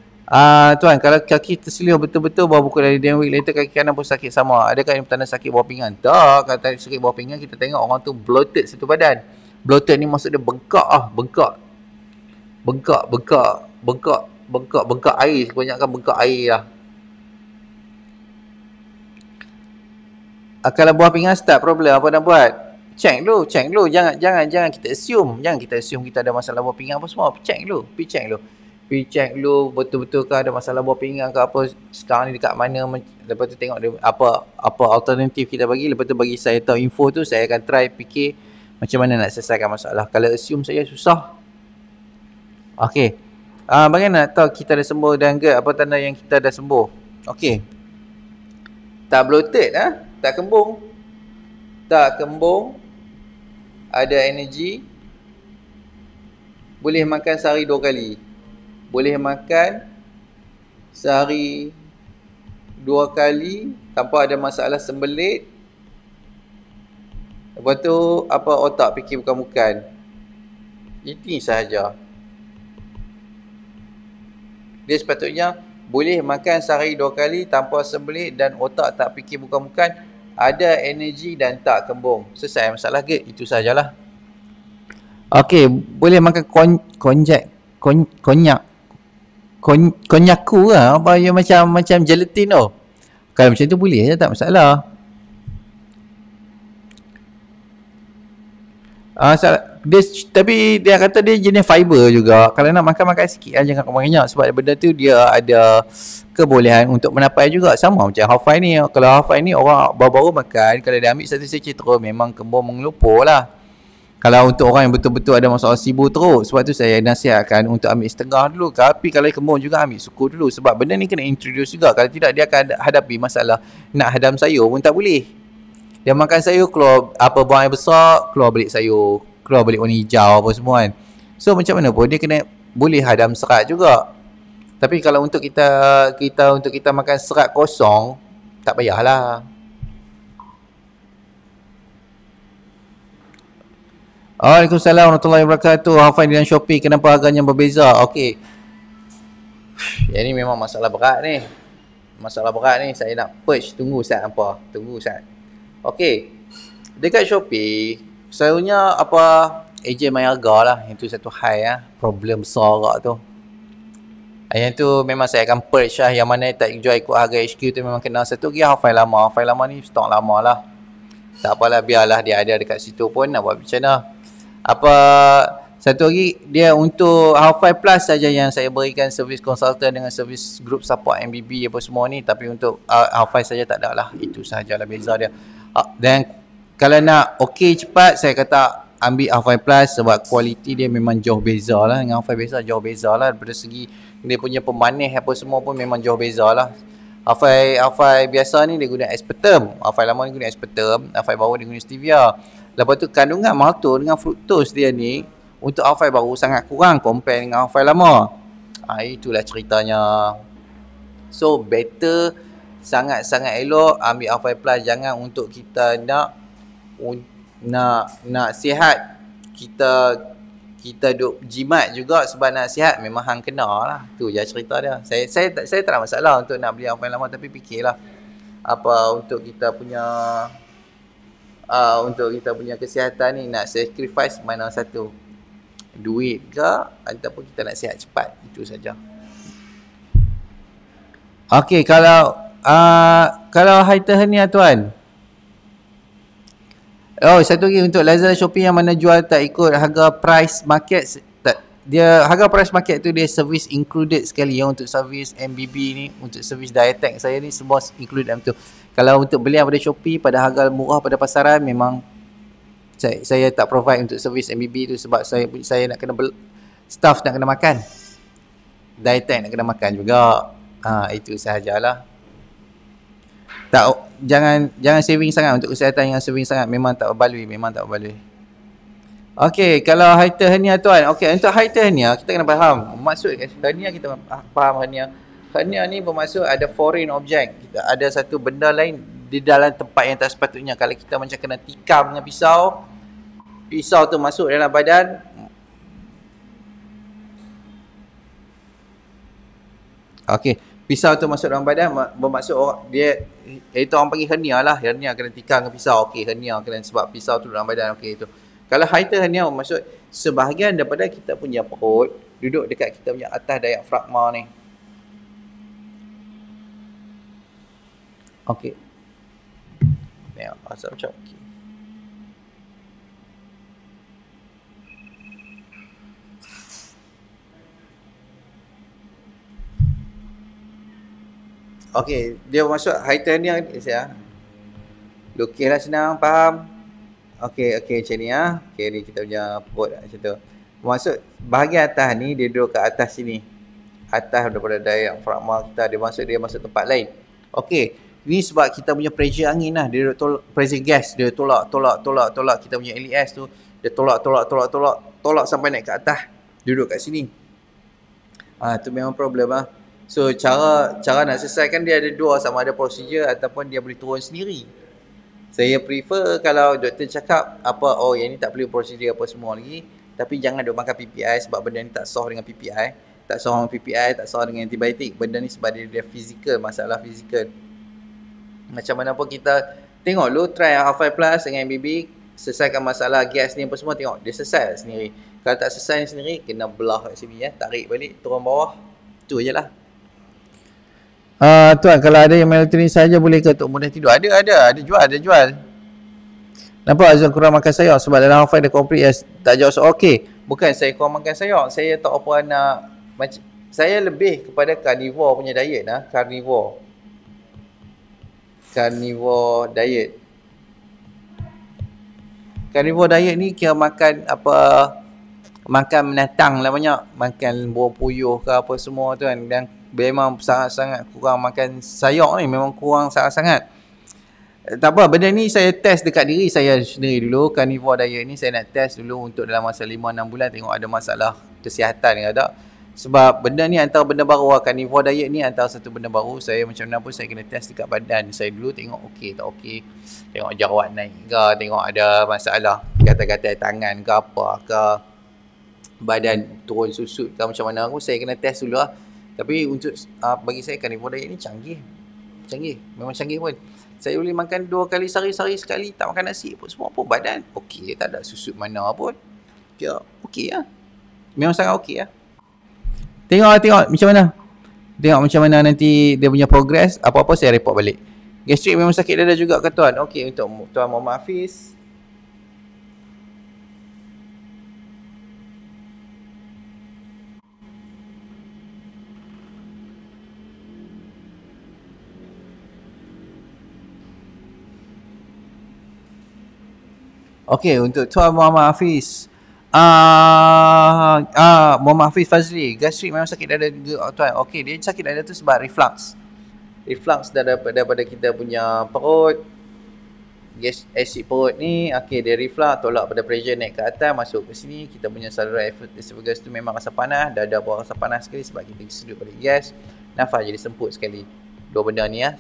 Tuan, kalau kaki terselio betul-betul bawah buku dari day week later kaki kanan pun sakit sama, adakah yang pertanda sakit bawah pinggang? Tak. Kalau sakit bawah pinggang, kita tengok orang tu bloated satu badan. Bloated ni maksud dia bengkak air. Kebanyakan bengkak air lah. Kalau buah pinggang start problem, apa nak buat? Check dulu. Jangan kita assume. Kita ada masalah buah pinggang apa semua. Check dulu. Betul-betul ke ada masalah buah pinggang ke apa, sekarang ni dekat mana. Lepas tu tengok dia apa alternatif kita bagi. Lepas tu bagi saya tahu info tu, saya akan try fikir macam mana nak selesaikan masalah. Kalau assume saya susah. Okey. Bagaimana nak tahu kita dah sembuh dan GERD? Apa tanda yang kita dah sembuh? Okey. Tak bloated tak kembung, ada energi, boleh makan sehari 2 kali. Boleh makan sehari 2 kali tanpa ada masalah sembelit. Lepas tu apa otak fikir bukan. Ini sahaja. Dia sepatutnya boleh makan sehari 2 kali tanpa sembelit dan otak tak fikir bukan-bukan, ada energi dan tak kembung. Selesai masalah ke? Itu sajalah. Okey, boleh makan konyak. Konyaku lah, apa yang macam gelatin tu. Kalau macam tu boleh je, tak masalah. Tapi dia kata dia jenis fiber juga. Kalau nak makan sikit lah, jangan banyak, sebab benda tu dia ada kebolehan untuk menapai juga. Sama macam Hafai ni. Kalau Hafai ni orang baru-baru makan, kalau dia ambil satu secik terus, memang kembung mengelupur lah. Kalau untuk orang yang betul-betul ada masalah sibuk teruk, sebab tu saya nasihatkan untuk ambil setengah dulu. Tapi kalau kembung juga ambil suku dulu, sebab benda ni kena introduce juga. Kalau tidak, dia akan hadapi masalah nak hadam sayur pun tak boleh. Dia makan sayur, keluar apa buang air besar, keluar balik sayur, keluar balik warna hijau apa semua kan. So macam mana pun dia kena boleh hadam serat juga. Tapi kalau untuk kita makan serat kosong, tak payahlah. Waalaikumsalam warahmatullahi wabarakatuh. Hafai dengan Shopee, kenapa harganya berbeza? Okey. Yang ni memang masalah berat ni. Saya nak purge. Tunggu saat apa? Okey. Dekat Shopee, selalunya ejen main harga lah. Itu satu hal lah. Problem besar agak tu. Yang tu memang saya akan purge lah. Yang mana tak jual ikut harga HQ tu memang kena. Satu lagi Hafai lama. Hafai lama ni stok lama lah. Tak apalah, biarlah dia ada dekat situ pun. Nak buat macam mana. Satu lagi, dia untuk Hafai Plus saja yang saya berikan servis konsultan dengan servis group support MBB apa semua ni. Tapi untuk Hafai saja tak ada lah. Itu sahajalah beza dia. Dan kalau nak cepat, saya kata ambil Hafai Plus, sebab kualiti dia memang jauh beza lah. Dengan Hafai biasa jauh beza lah. Daripada segi dia punya pemanis apa semua pun memang jauh beza lah. Hafai biasa ni dia guna aspartam. Hafai lama ni guna aspartam. Hafai baru dia guna stevia. Lepas tu kandungan maltose dengan fructose dia ni untuk Hafai baru sangat kurang compare dengan Hafai lama. Itulah ceritanya. So better, sangat-sangat elok ambil Hafai Plus. Jangan untuk kita nak sihat, kita duk jimat juga sebab nak sihat, memang hang kena lah. Tu je cerita dia. Saya tak ada masalah untuk nak beli Hafai lama, tapi fikirlah untuk kita punya kesihatan ni nak sacrifice mana satu, duit ke ataupun kita nak sihat cepat. Itu saja. Okey, kalau hiatal hernia tuan. Satu lagi untuk Lazada, Shopee yang mana jual tak ikut harga price market. Dia harga price market tu dia service included sekali ya. Untuk servis MBB ni, untuk servis Diatech saya ni semua include dalam tu. Kalau untuk beli pada Shopee pada harga murah pada pasaran, memang saya tak provide untuk servis MBB tu, sebab saya nak kena staff nak kena makan, Diatech nak kena makan juga. Itu sahajalah. Jangan saving sangat untuk kesihatan. Yang saving sangat memang tak berbaloi. Okey, kalau hiatal hernia tuan. Okey, untuk hiatal hernia kita kena faham maksud hernia. Kita faham hernia ni bermaksud ada foreign object. Ada satu benda lain di dalam tempat yang tak sepatutnya. Kalau kita macam kena tikam dengan pisau tu masuk dalam badan. Okey, pisau tu masuk dalam badan bermaksud itu orang panggil hernia lah. Hernia kena tikam dengan pisau. Okey, hernia kena sebab pisau tu dalam badan. Okey, itu. Kalau hiatal hernia bermaksud sebahagian daripada kita punya perut duduk dekat kita punya atas diafragma ni. Okey. Tengok asal macam okey. Okey, dia bermaksud hiatal hernia ni saya. Lukislah senang faham. Okey macam ni ya. Okey, ni kita punya perut macam tu. Maksud bahagian atas ni dia duduk kat atas sini. Atas daripada diafragma kita, dia masuk tempat lain. Okey, ni sebab kita punya pressure angin lah. Dia duduk pressure gas, dia tolak kita punya LES tu. Dia tolak sampai naik ke atas. Duduk kat sini. Tu memang problem lah. So cara nak selesaikan dia ada dua, sama ada prosedur ataupun dia boleh turun sendiri. Saya prefer kalau doktor cakap yang ni tak perlu prosedur apa semua lagi, tapi jangan duk makan PPI sebab benda ni tak soft dengan PPI. tak seorang PPI, tak seorang dengan antibiotik. Benda ni sebab dia fizikal, masalah fizikal. Macam mana pun kita tengok lu try R5 Plus dengan MBB, selesaikan masalah gas ni apa semua, tengok dia selesai sendiri. Kalau tak selesai sendiri, kena belah kat sini tarik balik, turun bawah. Itu je lah. Tuan, kalau ada yang melatonin saja boleh ke untuk mudah tidur? Ada jual. Nampak Azul kurang makan sayur sebab dalam R5 dia komplit tak jauh soal. Okey, bukan saya kurang makan sayur, saya tak apa nak saya lebih kepada carnivore punya diet lah, carnivore diet. Carnivore diet ni kira makan makan binatang lah banyak, makan buah puyuh ke apa semua tu kan, dan memang sangat-sangat kurang makan sayur ni, memang kurang sangat-sangat. Tak apa, benda ni saya test dekat diri saya sendiri dulu. Carnivore diet ni saya nak test dulu untuk dalam masa 5-6 bulan, tengok ada masalah kesihatan ke tak. Sebab benda ni antara benda baru lah. Carnivore diet ni antara satu benda baru. Saya macam mana pun saya kena test dekat badan saya dulu, tengok okey tak okey. Tengok jerawat naik ke, tengok ada masalah gatal-gatal tangan ke apa ke, badan turun susut ke macam mana aku, saya kena test dulu lah. Tapi untuk bagi saya carnivore diet ni canggih, memang canggih pun. Saya boleh makan 2 kali sehari sekali, tak makan nasi pun, semua pun badan okey, tak ada susut mana pun. Ya, okey lah. Memang sangat okey lah. Tengok macam mana. Tengok macam mana nanti dia punya progress. Apa-apa saya report balik. Gastrik memang sakit dada juga ke tuan? Okey, untuk Tuan Muhammad Hafiz. Okey, untuk Tuan Muhammad Hafiz. Muhammad Hafiz Fazli, gastrik memang sakit dada juga tuan. Okey, dia sakit dada tu sebab reflux daripada kita punya perut, gas acid perut ni. Okey, dia reflux, tolak pada pressure naik ke atas, masuk ke sini, kita punya saluran esophagus tu memang rasa panas, dada pun rasa panas sekali sebab kita sedut balik gas, nafas jadi semput sekali. Dua benda ni ya.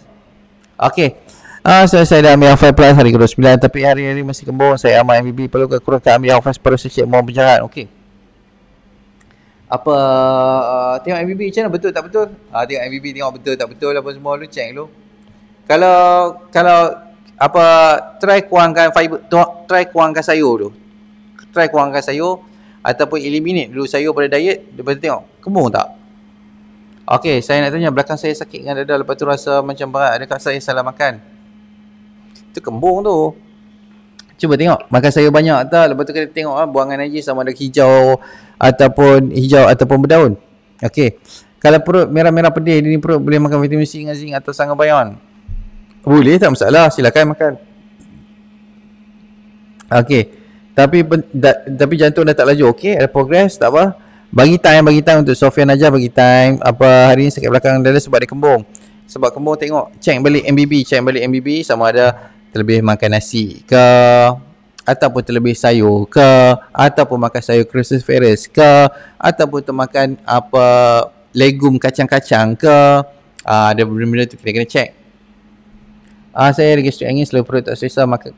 Okey. Saya dah ambil R5 Plus hari ke-29, tapi hari-hari masih kembung. Saya amal MBB, perlu ke kurangkan ambil R5 Plus secik mau berjalan. Okey. Apa tengok MBB macam mana, betul tak betul? Tengok MBB, tengok betul tak betul apa semua, lu check dulu. Kalau apa, try kurangkan fiber, try kurangkan sayur dulu. Try kurangkan sayur ataupun eliminate dulu sayur pada diet, lepas tu tengok kembung tak. Okey, saya nak tanya, belakang saya sakit dengan dada, lepas tu rasa macam berat, adakah saya salah makan? Itu kembung tu. Cuba tengok makan sayur banyak tak, lepas tu kita tengok buangan najis sama ada hijau ataupun berdaun. Okey. Kalau perut merah-merah pedih, ini perut boleh makan vitamin C dengan zinc atau sangobion? Boleh, tak masalah, silakan makan. Okey. Tapi jantung dah tak laju. Okey, ada progress, tak apa. Bagi time untuk Sofian aja, bagi time apa hari ni sakit belakang dada sebab dia kembung. Sebab kembung, tengok, check balik MBB sama ada terlebih makan nasi ke, ataupun terlebih sayur ke, ataupun makan sayur cruciferous ke, ataupun termakan apa legum kacang-kacang ke. Ada benda-benda tu kita kena check. Saya ada gastrik angin, selalu perut tak selesa makan.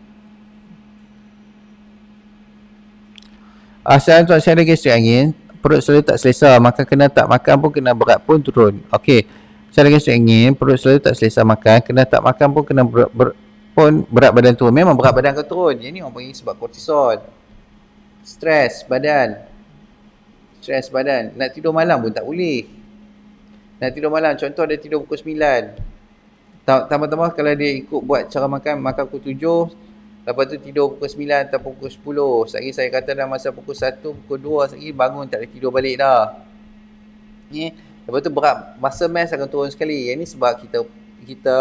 Saya ada gastrik angin, perut selalu tak selesa, makan kena tak makan pun kena berat pun turun. Okey. Saya ada gastrik angin, perut selalu tak selesa makan, kena tak makan pun kena berat badan turun. Memang berat badan akan turun. Yang ni orang panggil sebab kortisol. Stres badan. Nak tidur malam pun tak boleh. Nak tidur malam, contoh dia tidur pukul 9. Tambah-tambah kalau dia ikut buat cara makan pukul 7, lepas tu tidur pukul 9 atau pukul 10. Sekali saya kata dalam masa pukul 1, pukul 2 sekali bangun tak boleh tidur balik dah. Ni, lepas tu berat, masa mass akan turun sekali. Yang ni sebab kita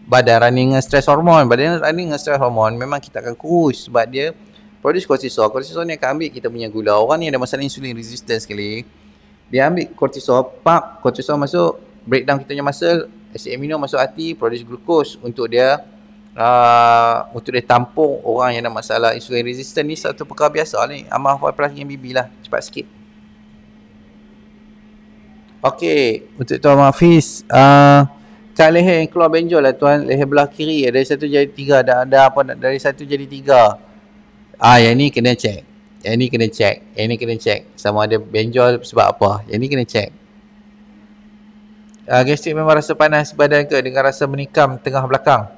badan running dengan stress hormone. Memang kita akan kurus sebab dia produce cortisol. Cortisol ni akan ambil kita punya gula. Orang ni ada masalah insulin resistance sekali. Dia ambil cortisol, cortisol masuk, breakdown kita punya muscle, asid amino masuk hati, produce glucose untuk dia tampung orang yang ada masalah insulin resistance. Ni satu perkara biasa ni. Amal R5 Plus dengan BB lah, cepat sikit. Okey, untuk Tuan Hafiz, kat leher yang keluar benjol lah tuan, leher belah kiri dari 1 jadi 3, ada apa dari 1 jadi 3. Yang ni kena check. Yang ni kena check. Yang ni kena check. Sama ada benjol sebab apa. Yang ni kena check. Gastrik memang rasa panas badan ke dengan rasa menikam tengah belakang?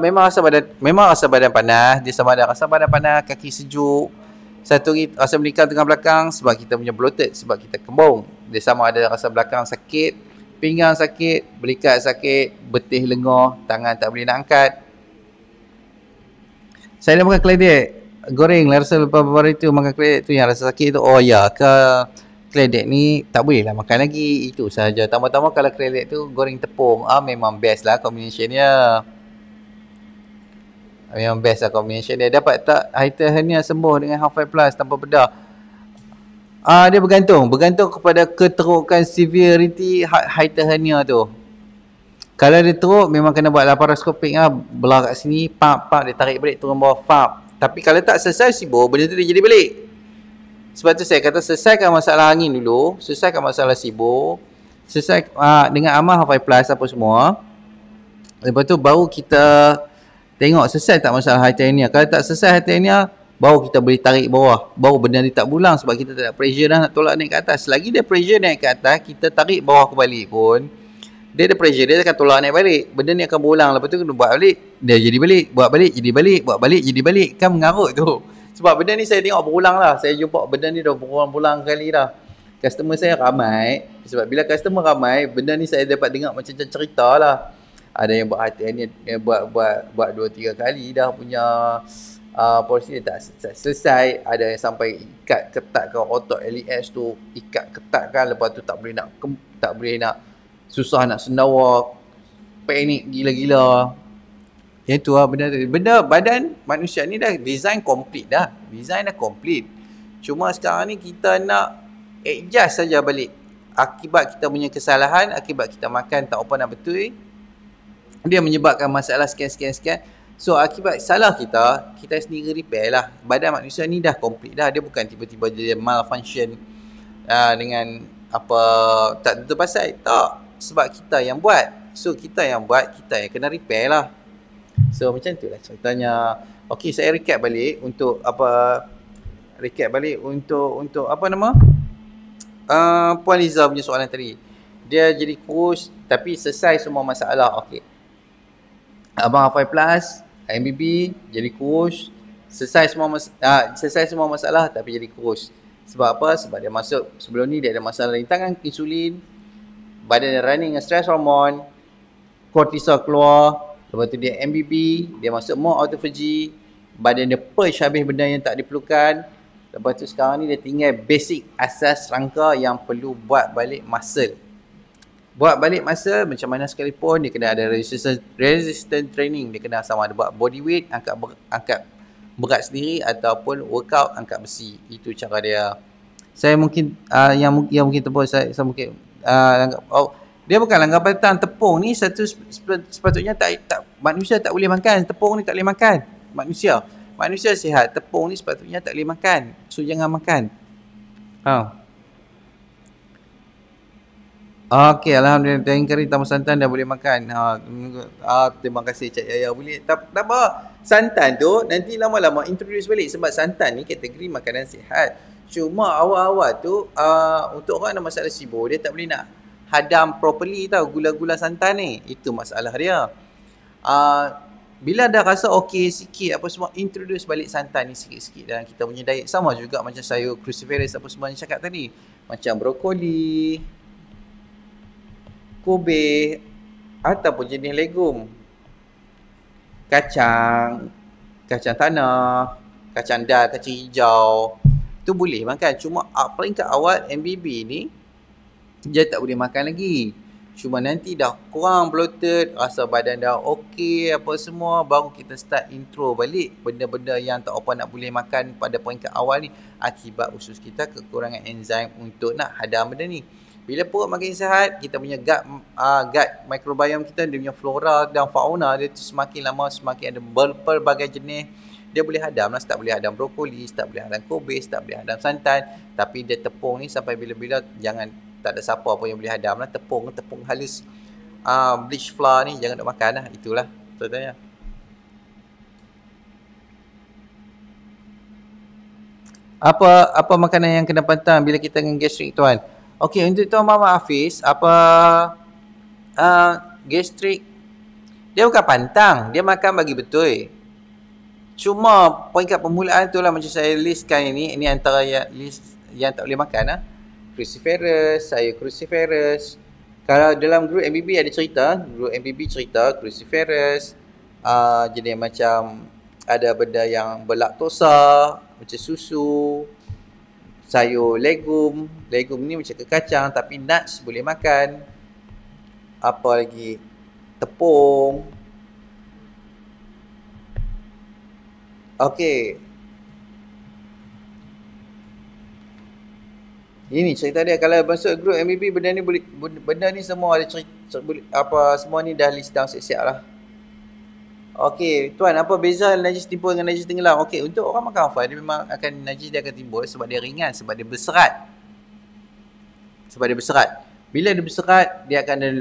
Memang rasa badan panas. Dia sama ada rasa badan panas, kaki sejuk. Satu rasa menikam tengah belakang sebab kita punya bloated, sebab kita kembung. Dia sama ada rasa belakang sakit, pinggang sakit, belikat sakit, betih lengah, tangan tak boleh nak angkat. Saya dah makan keledek goreng lah, rasa lepas baru itu makan keledek tu yang rasa sakit tu. Oh ya, ke keledek ni tak boleh lah makan lagi. Itu sahaja. Tambah-tambah kalau keledek tu goreng tepung, memang best lah combination dia. Memang best lah combination dia. Dapat tak hiatal hernia sembuh dengan Half-Life Plus tanpa bedah? Dia bergantung kepada keterukan severity hiatal hernia tu. Kalau dia teruk memang kena buat laparoskopik lah, belah kat sini, pap dia tarik balik turun bawah, pap. Tapi kalau tak selesai SIBO, benda tu dia jadi balik. Sebab tu saya kata selesaikan masalah angin dulu, selesaikan masalah SIBO, selesai dengan amal Half-Life Plus apa semua. Lepas tu baru kita tengok selesai tak masalah hiatal hernia. Kalau tak selesai hiatal hernia, baru kita boleh tarik bawah, baru benda ni tak berulang sebab kita tak ada pressure dah nak tolak naik ke atas. Selagi dia pressure naik ke atas, kita tarik bawah kembali pun, dia ada pressure, dia akan tolak naik balik. Benda ni akan berulang. Lepas tu kena buat balik, dia jadi balik, buat balik, jadi balik, buat balik, jadi balik. Kan mengarut tu. Sebab benda ni saya tengok berulang lah. Saya jumpa benda ni dah berulang-ulang kali dah. Customer saya ramai. Sebab bila customer ramai, benda ni saya dapat dengar macam cerita lah. Ada yang buat hati ni, buat 2-3 kali dah punya polisi dia tak selesai. Ada yang sampai ikat ketatkan otot LES tu, ikat ketatkan, lepas tu tak boleh nak susah nak sendawa, panik gila-gila. Yang tu lah benda badan manusia ni dah design complete dah. Design dah complete. Cuma sekarang ni kita nak adjust saja balik. Akibat kita punya kesalahan, akibat kita makan tak apa nak betul, dia menyebabkan masalah sekian. So akibat salah kita sendiri repair lah. Badan manusia ni dah complete dah. Dia bukan tiba-tiba dia malfunction dengan apa tak tentu pasal. Tak. Sebab kita yang buat. So kita yang buat, kita yang kena repair lah. So macam tu lah ceritanya. Okey, saya recap balik untuk apa nama? Puan Liza punya soalan tadi. Dia jadi kurus tapi selesai semua masalah. Okey. Abang Half-Life Plus, MBB jadi kurus, selesai semua masalah tapi jadi kurus. Sebab apa? Sebab dia masuk sebelum ni dia ada masalah rintangan insulin, badan dia running dengan stress hormone, kortisol keluar, lepas tu dia MBB, dia masuk more autophagy, badan dia purge habis benda yang tak diperlukan. Lepas tu sekarang ni dia tinggal basic asas rangka yang perlu buat balik muscle. Buat balik muscle macam mana sekalipun, dia kena ada resistance training. Dia kena sama ada buat body weight, angkat berat sendiri, ataupun workout angkat besi. Itu cara dia. Saya mungkin yang mungkin tepung saya mungkin dia bukan langgapan tepung ni sepatutnya tak manusia tak boleh makan. Tepung ni tak boleh makan manusia sihat. Tepung ni sepatutnya tak boleh makan. So jangan makan. Okey, alhamdulillah. Daging kari tambah santan dah boleh makan. Terima kasih Cik Yaya. Boleh tak apa. Santan tu nanti lama-lama introduce balik sebab santan ni kategori makanan sihat. Cuma awal-awal tu untuk orang ada masalah SIBO, dia tak boleh nak hadam properly tau gula-gula santan ni. Itu masalah dia. Bila dah rasa okey sikit apa semua, introduce balik santan ni sikit-sikit dalam kita punya diet. Sama juga macam sayur cruciferous apa semua yang cakap tadi. Macam brokoli, kubis, ataupun jenis legum. Kacang tanah, kacang dal, kacang hijau. Tu boleh makan. Cuma peringkat awal MBB ni dia tak boleh makan lagi. Cuma nanti dah kurang bloated, rasa badan dah okey apa semua, baru kita start intro balik benda-benda yang tak apa nak boleh makan pada peringkat awal ni, akibat usus kita kekurangan enzim untuk nak hadam benda ni. Bila perut makin sihat, kita punya gut microbiome kita, dia punya flora dan fauna dia tu semakin lama semakin ada berbagai jenis. Dia boleh hadam lah. Start boleh hadam brokoli, start boleh hadam kubis, start boleh hadam santan. Tapi dia tepung ni sampai bila-bila jangan, tak ada siapa pun yang boleh hadam lah. Tepung halus, bleach flour ni jangan nak makan lah. Itulah contohnya. Apa makanan yang kena pantang bila kita dengan gastrik tuan? Okey, untuk Tuan Muhammad Hafiz, gastrik dia bukan pantang, dia makan bagi betul. Cuma peringkat permulaan tu lah macam saya listkan ini antara list yang tak boleh makan lah. Cruciferous, sayur cruciferous. Kalau dalam grup MBB ada cerita, cruciferous, jenis macam ada benda yang berlaktosa, macam susu, sayur legum ni macam kacang tapi nuts boleh makan. Apa lagi? Tepung. Okey. Ini cerita dia, kalau masuk grup MBB benda ni semua ada cerita, semua ni dah list down siap-siap lah. Okey, tuan, apa beza najis timbul dengan najis tenggelam? Okey, untuk orang makan hafal dia memang akan najis dia akan timbul sebab dia ringan, sebab dia berserat. Bila dia berserat, dia akan ada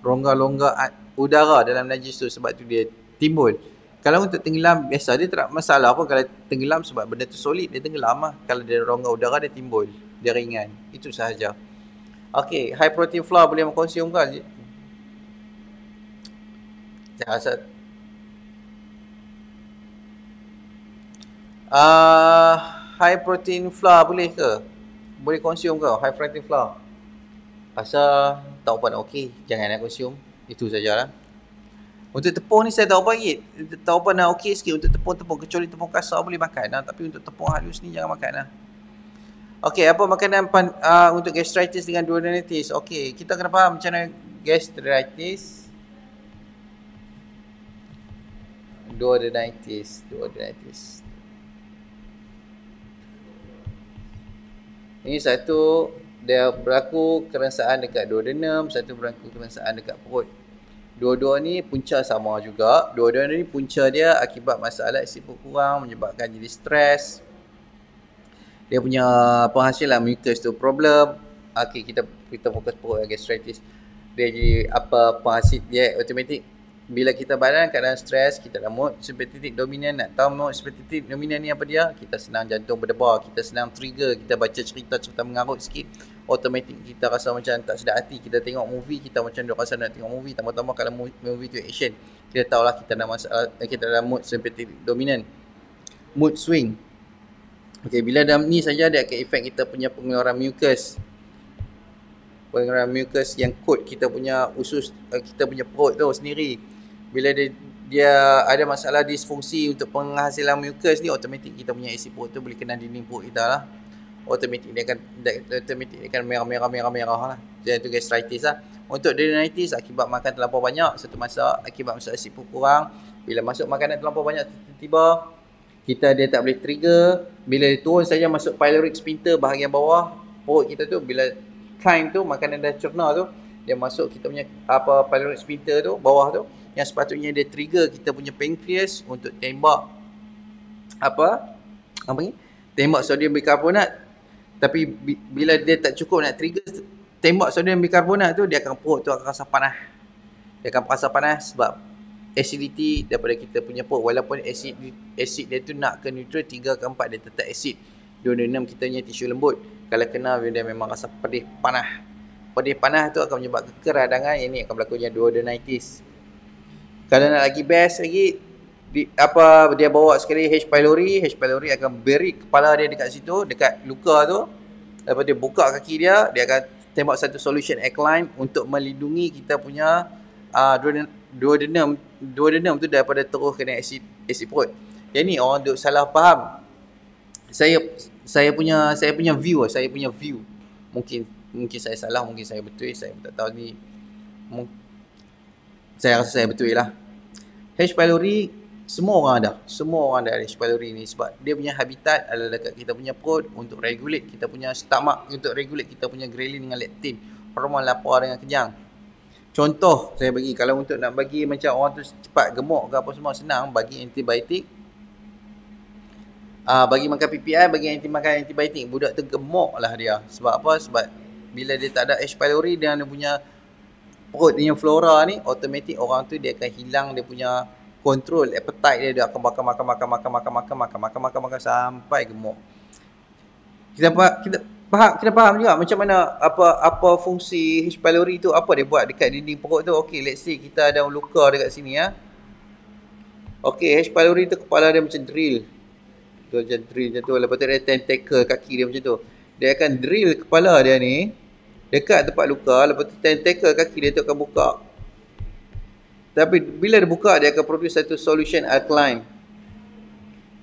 rongga-rongga udara dalam najis tu, sebab tu dia timbul. Kalau untuk tenggelam, biasa dia tak masalah pun. Kalau tenggelam sebab benda tu solid, dia tenggelam lah. Kalau dia rongga udara, dia timbul. Dia ringan. Itu sahaja. Okey, high protein flour boleh mengkonsum ke? Saya rasa high protein flour boleh ke? Boleh konsum ke high protein flour? Rasa tak apa nak okey. Jangan nak konsum. Itu sajalah. Untuk tepung ni saya tak apa lagi. Tak apa nak okey sikit untuk tepung. Kecuali tepung kasar boleh makan lah. Tapi untuk tepung halus ni jangan makan lah. Okey, apa makanan untuk gastritis dengan duodenitis? Okey, kita kena faham macam mana gastritis. Duodenitis. Ini satu, dia berlaku kerasaan dekat duodenum, satu berlaku kerasaan dekat perut. Dua-dua ni punca sama juga. Dua-dua ni punca dia akibat masalah asid perut kurang, menyebabkan jadi stres. Dia punya penghasilan mucus tu problem. Okey, kita fokus perut gastritis. Dia jadi penghasil dia automatik. Bila kita badan keadaan stres, kita dah mood sympathetic dominant. Nak tahu mood sympathetic dominant ni apa dia? Kita senang jantung berdebar, kita senang trigger, kita baca cerita mengarut sikit, automatik kita rasa macam tak sedap hati. Kita tengok movie, kita macam dah rasa nak tengok movie. Tambah-tambah kalau movie tu action, kita tahulah kita dah masalah, kita dah mood sympathetic dominant, mood swing. Okey, bila dalam ni saja dia akan efek kita punya pengeluaran mucus. Pengeluaran mucus yang kot kita punya usus, kita punya perut tu sendiri. Bila dia ada masalah disfungsi untuk penghasilan mucus ni, automatik kita punya asid perut tu boleh kena dinding perut kita lah. Automatik dia akan merah lah. Jadi tu gastritis lah. Untuk duodenitis akibat makan terlampau banyak satu masa, akibat masalah asid perut kurang. Bila masuk makanan terlampau banyak, tiba-tiba dia tak boleh trigger. Bila dia turun saja masuk pyloric sphincter bahagian bawah perut kita tu, bila climb tu, makanan dah cerna tu, dia masuk kita punya pyloric sphincter tu, bawah tu, yang sepatutnya dia trigger kita punya pancreas untuk tembak tembak sodium bikarbonat. Tapi bila dia tak cukup nak trigger tembak sodium bikarbonat tu, perut tu akan rasa panas. Dia akan rasa panas sebab acidity daripada kita punya perut. Walaupun acid dia tu nak ke neutral 3 ke 4, dia tetap acid. Duodenum kita punya tisu lembut, kalau kena dia memang rasa pedih panas. Pedih panas tu akan menyebabkan keradangan. Yang ni akan berlakunya duodenitis. Kalau nak lagi best lagi, dia bawa sekali H. pylori. H. pylori akan beri kepala dia dekat situ, dekat luka tu. Lepas dia buka kaki dia akan tembak satu solution alkaline untuk melindungi kita punya duodenum tu daripada terus kena asid perut. Yang ni orang duk salah faham. Saya punya view. Mungkin saya salah, mungkin saya betul, saya tak tahu ni. Saya rasa saya betul lah. H. pylori semua orang ada H. pylori ni sebab dia punya habitat adalah dekat kita punya perut untuk regulate kita punya stomach, untuk regulate kita punya ghrelin dengan leptin, hormon lapar dengan kenyang. Contoh saya bagi, kalau untuk nak bagi macam orang tu cepat gemuk ke apa semua, senang, bagi antibiotik. Bagi makan PPI, bagi makan antibiotik. Budak tu gemuk lah dia. Sebab apa? Sebab bila dia tak ada H. pylori dan dia punya perut punya flora ni, automatik orang tu dia akan hilang dia punya control appetite dia. Dia akan makan sampai gemuk. Kita faham juga macam mana apa fungsi H pylori tu, apa dia buat dekat dinding perut tu. Okey, let's say kita ada luka dekat sini ya. Okey, H pylori tu kepala dia macam drill. Tu macam drill macam tu. Lepas tu dia tentacle kaki dia macam tu. Dia akan drill kepala dia ni dekat tempat luka, lepas tu tentacle kaki dia tu akan buka. Tapi bila dia buka, dia akan produce satu solution alkaline.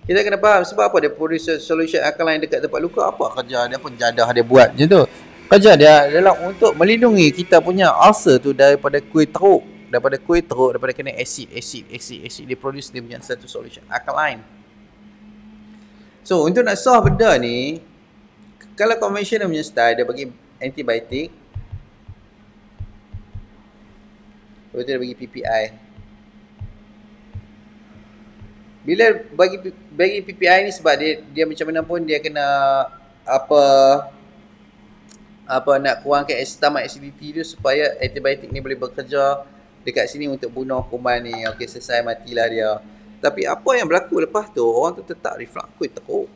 Kita kena faham sebab apa dia produce solution alkaline dekat tempat luka. Apa kerja dia, apa jadah dia buat macam tu. Kerja dia adalah untuk melindungi kita punya ulcer tu daripada kuih teruk. Daripada kena acid. Dia produce dia punya satu solution alkaline. So untuk nak solve benda ni, kalau conventional punya style, dia bagi antibiotik, lepas tu dia bagi PPI. Bila bagi PPI ni sebab dia macam mana pun dia kena nak kurangkan stomach acidity tu supaya antibiotik ni boleh bekerja dekat sini untuk bunuh kuman ni. Okey, selesai, matilah dia. Tapi apa yang berlaku lepas tu, orang tu tetap reflux kuih teruk.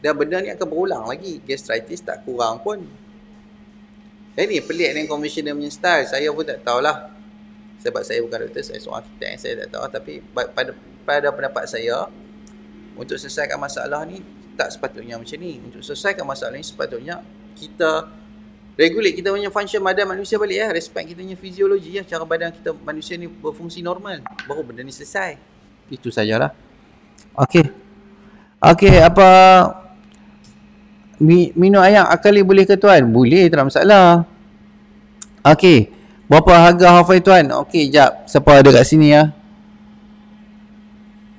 Dan benda ni akan berulang lagi. Gastritis tak kurang pun. Ini pelik dengan conventional punya style. Saya pun tak tahulah. Sebab saya bukan doktor, saya seorang kita, saya tak tahu. Tapi pada pendapat saya, untuk selesaikan masalah ni tak sepatutnya macam ni. Untuk selesaikan masalah ni sepatutnya kita regulate kita punya function badan manusia balik ya. Respect kita punya fiziologi ya. Cara badan kita manusia ni berfungsi normal. Baru benda ni selesai. Itu sajalah. Okey, apa minum air akali boleh ke tuan? Boleh, tak ada masalah. Okey, berapa harga Hafai tuan? Okey, jap. Siapa ada kat sini ya?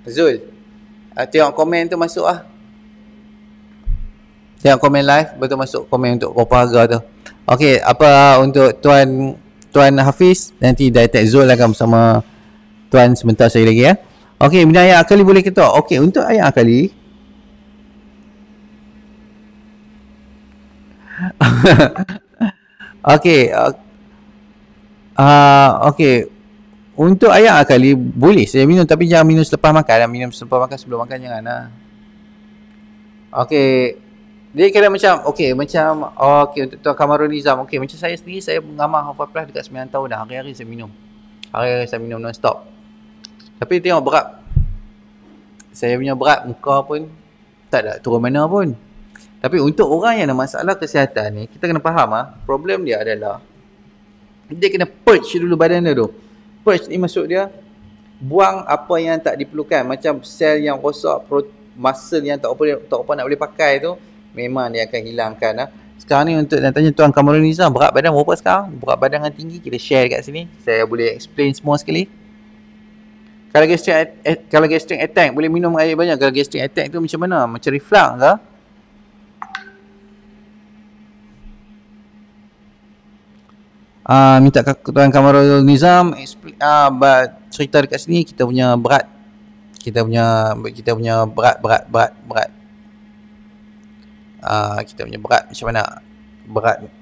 Zul. Tengok komen tu masuk ah. Tengok komen live, betul masuk komen untuk berapa harga tu. Okey, apa untuk Tuan Hafiz, nanti Datuk Zul akan bersama tuan sebentar saya lagi ya. Okey, minum air akali boleh ke tuan? Okey, untuk air akali okey. Okey. Untuk air akali boleh saya minum, tapi jangan minum selepas makan. Minum selepas makan, sebelum makan jangan lah. Okey. Dia kira macam okey untuk Tuan Kamarul Nizam. Okey, macam saya sendiri, saya mengamal Hafal Plus dekat 9 tahun dah. Hari-hari saya minum. Hari-hari saya minum non-stop. Tapi tengok berat. Saya punya berat muka pun tak ada turun mana pun. Tapi untuk orang yang ada masalah kesihatan ni, kita kena faham problem dia adalah dia kena purge dulu badan dia tu. Purge ni maksud dia buang apa yang tak diperlukan, macam sel yang rosak, muscle yang tak apa nak boleh pakai tu, memang dia akan hilangkan. Sekarang ni untuk nak tanya Tuan Kamarul Nizam, berat badan berapa sekarang? Berat badan yang tinggi kita share kat sini. Saya boleh explain semua sekali. Kalau gastric attack boleh minum air banyak. Kalau gastric attack tu macam mana? Macam reflux ke? Minta Tuan Kamarul Nizam cerita dekat sini kita punya berat. Kita punya berat. Kita punya berat macam mana?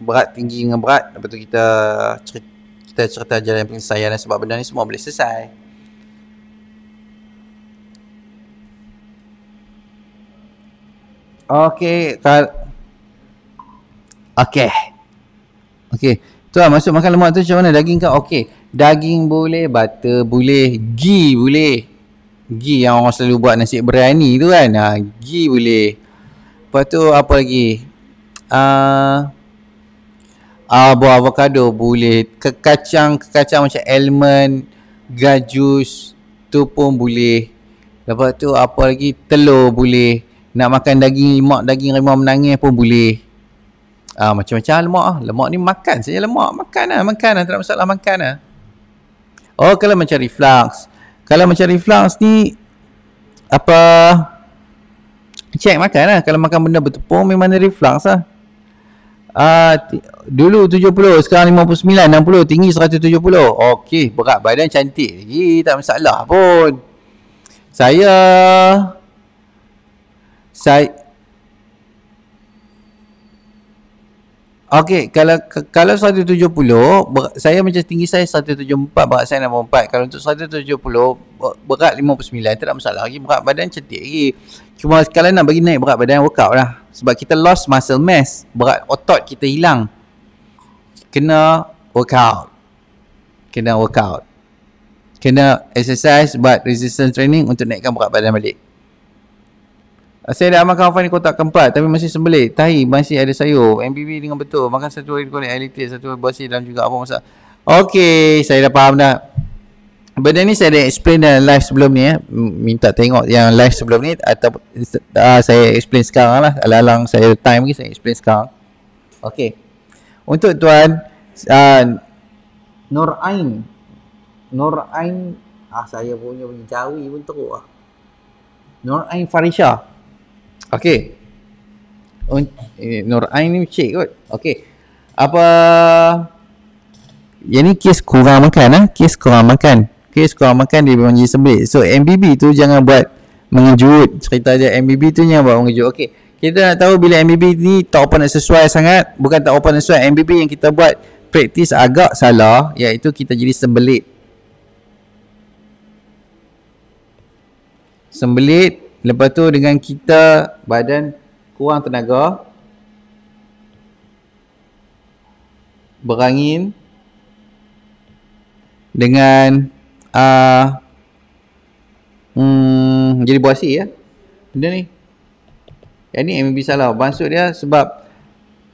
Berat tinggi dengan berat. Lepas tu kita cerita jalan penyelesaian, sebab benda ni semua boleh selesai. Okey. Tuan masuk makan lemak tu macam mana? Daging ke? Okey. Daging boleh, butter boleh, ghee boleh. Ghee yang orang selalu buat nasi biryani tu kan. Ghee boleh. Lepas tu apa lagi? Buah avocado boleh. Kacang macam almond, gajus tu pun boleh. Lepas tu apa lagi? Telur boleh. Nak makan daging rimau menangis pun boleh. Macam-macam lemak ni makan saja lemak. Makan lah. Tak ada masalah, makan lah. Oh, kalau macam reflux. Kalau macam reflux ni, cek makan lah. Kalau makan benda bertepung, memang ada reflux lah. Dulu 70, sekarang 59, 60, tinggi 170. Okey, berat badan cantik lagi. Tak masalah pun. Saya Okey, kalau 170, saya macam tinggi saya 174, berat saya 64. Kalau untuk 170, berat 59, tak ada masalah lagi. Berat badan cantik lagi. Cuma kalau nak bagi naik berat badan, workout lah. Sebab kita lost muscle mass, berat otot kita hilang. Kena workout. Kena exercise, buat resistance training untuk naikkan berat badan balik. Saya dah makan Fani kotak keempat tapi masih sembelit. Tahi masih ada sayur. MBB dengan betul. Makan satu hari korek air litir, satu hari bersih dalam juga apa masak. Okey, saya dah faham dah. Benda ni saya dah explain dalam live sebelum ni Minta tengok yang live sebelum ni atau saya explain sekarang lah. Alang-alang saya time lagi, saya explain sekarang. Okey. Untuk tuan Nur Ain, saya punya jawi pun teruk lah. Nur Ain Farisha. Okey. Nur Ain ni cik kot. Okey. Apa yang ni kes kurang makan Kes kurang makan dia memang jadi sembelit. So MBB tu jangan buat mengejut. Cerita je MBB tu jangan buat mengejut. Okey. Kita nak tahu bila MBB ni tak apa nak sesuai sangat. Bukan tak apa nak sesuai. MBB yang kita buat praktis agak salah, iaitu kita jadi sembelit. Lepas tu dengan kita badan kurang tenaga, berangin dengan jadi buasi ya. Benda ni. Yang ni MBB salah. Maksud dia sebab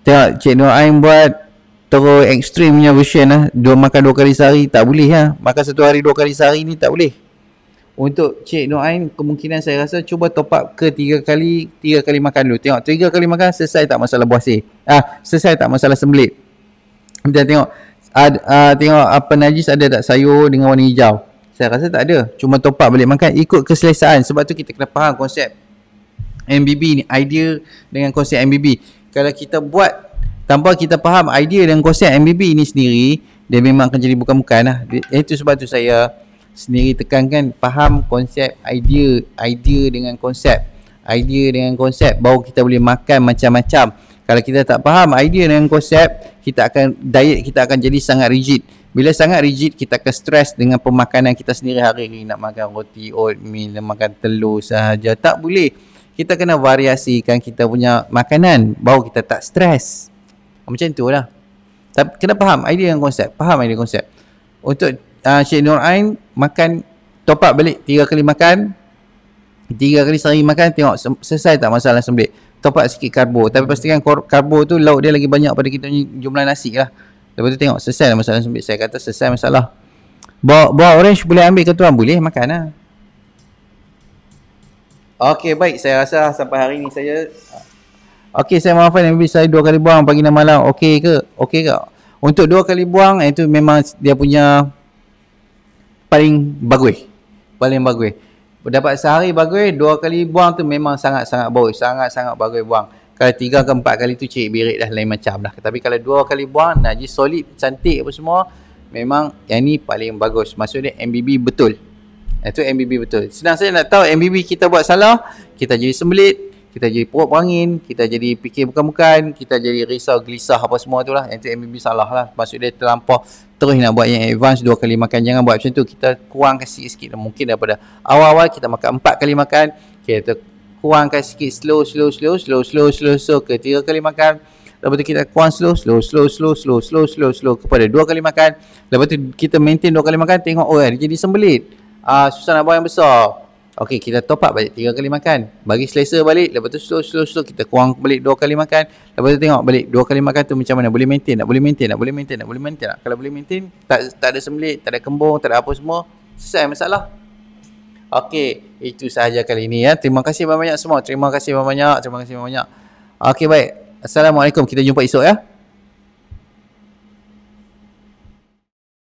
tengok Cik Nur Ain buat terus ekstrim punya version lah. Makan 2 kali sehari tak boleh lah. Makan 1 hari 2 kali sehari ni tak boleh. Untuk Cik Nur Ain, kemungkinan saya rasa cuba top up ke 3 kali makan dulu. Tengok 3 kali makan selesai tak masalah buasi. Selesai tak masalah sembelit. Dan tengok tengok apa najis ada tak sayur dengan warna hijau. Saya rasa tak ada. Cuma top up balik makan ikut keselesaan. Sebab tu kita kena faham konsep MBB ni, idea dengan konsep MBB. Kalau kita buat tanpa kita faham idea dan konsep MBB ni sendiri, dia memang akan jadi bukan-bukan lah. Itu sebab tu saya sendiri tekankan faham konsep idea dengan konsep baru kita boleh makan macam-macam. Kalau kita tak faham idea dengan konsep, diet kita akan jadi sangat rigid. Bila sangat rigid, kita akan stres dengan pemakanan kita sendiri hari-hari. Nak makan roti oatmeal, nak makan telur sahaja, tak boleh. Kita kena variasikan kita punya makanan baru kita tak stres. Macam tu lah. Tapi kena faham idea dengan konsep. Untuk Cik Nur Ain makan top up balik 3 kali makan, 3 kali sehari makan, tengok selesai tak masalah sembelit. Top up sikit karbo, tapi pastikan karbo tu lauk dia lagi banyak pada kita jumlah nasi lah. Lepas tu tengok selesai lah masalah sembelit. Saya kata selesai masalah. Buah orange boleh ambil ke tuan? Boleh, makan lah. Okey, baik, saya rasa sampai hari ni saya saya maafkan MB saya 2 kali buang pagi dan malam. Okey ke? Untuk 2 kali buang itu memang dia punya paling bagus. Dapat sehari bagus, 2 kali buang tu memang sangat-sangat bagus. Sangat-sangat bagus buang. Kalau 3 ke 4 kali tu cik birik dah lain macam dah. Tapi kalau 2 kali buang, najis solid, cantik apa semua, memang yang ni paling bagus. Maksudnya MBB betul. Itu MBB betul. Senang saja nak tahu MBB kita buat salah, kita jadi sembelit, kita jadi perut berangin, kita jadi fikir bukan-bukan, kita jadi risau, gelisah apa semua tu lah. Itu MBB salah lah. Maksud dia terlampau terus nak buat yang advance 2 kali makan. Jangan buat macam tu. Kita kurangkan sikit-sikit. Mungkin daripada awal-awal kita makan 4 kali makan, kita kurangkan sikit, slow ke 3 kali makan. Lepas tu kita kurang slow kepada 2 kali makan. Lepas tu kita maintain 2 kali makan, tengok dia jadi sembelit. Susah nak buang yang besar. Okey, kita top up balik 3 kali makan. Bagi selesa balik. Lepas tu slow kita kurang balik 2 kali makan. Lepas tu tengok balik 2 kali makan tu macam mana. Boleh maintain tak? Kalau boleh maintain, tak ada sembelit, tak ada kembung, tak ada apa semua, selesai masalah. Okey, itu sahaja kali ini ya. Terima kasih banyak semua. Terima kasih banyak. Okey, baik. Assalamualaikum. Kita jumpa esok ya.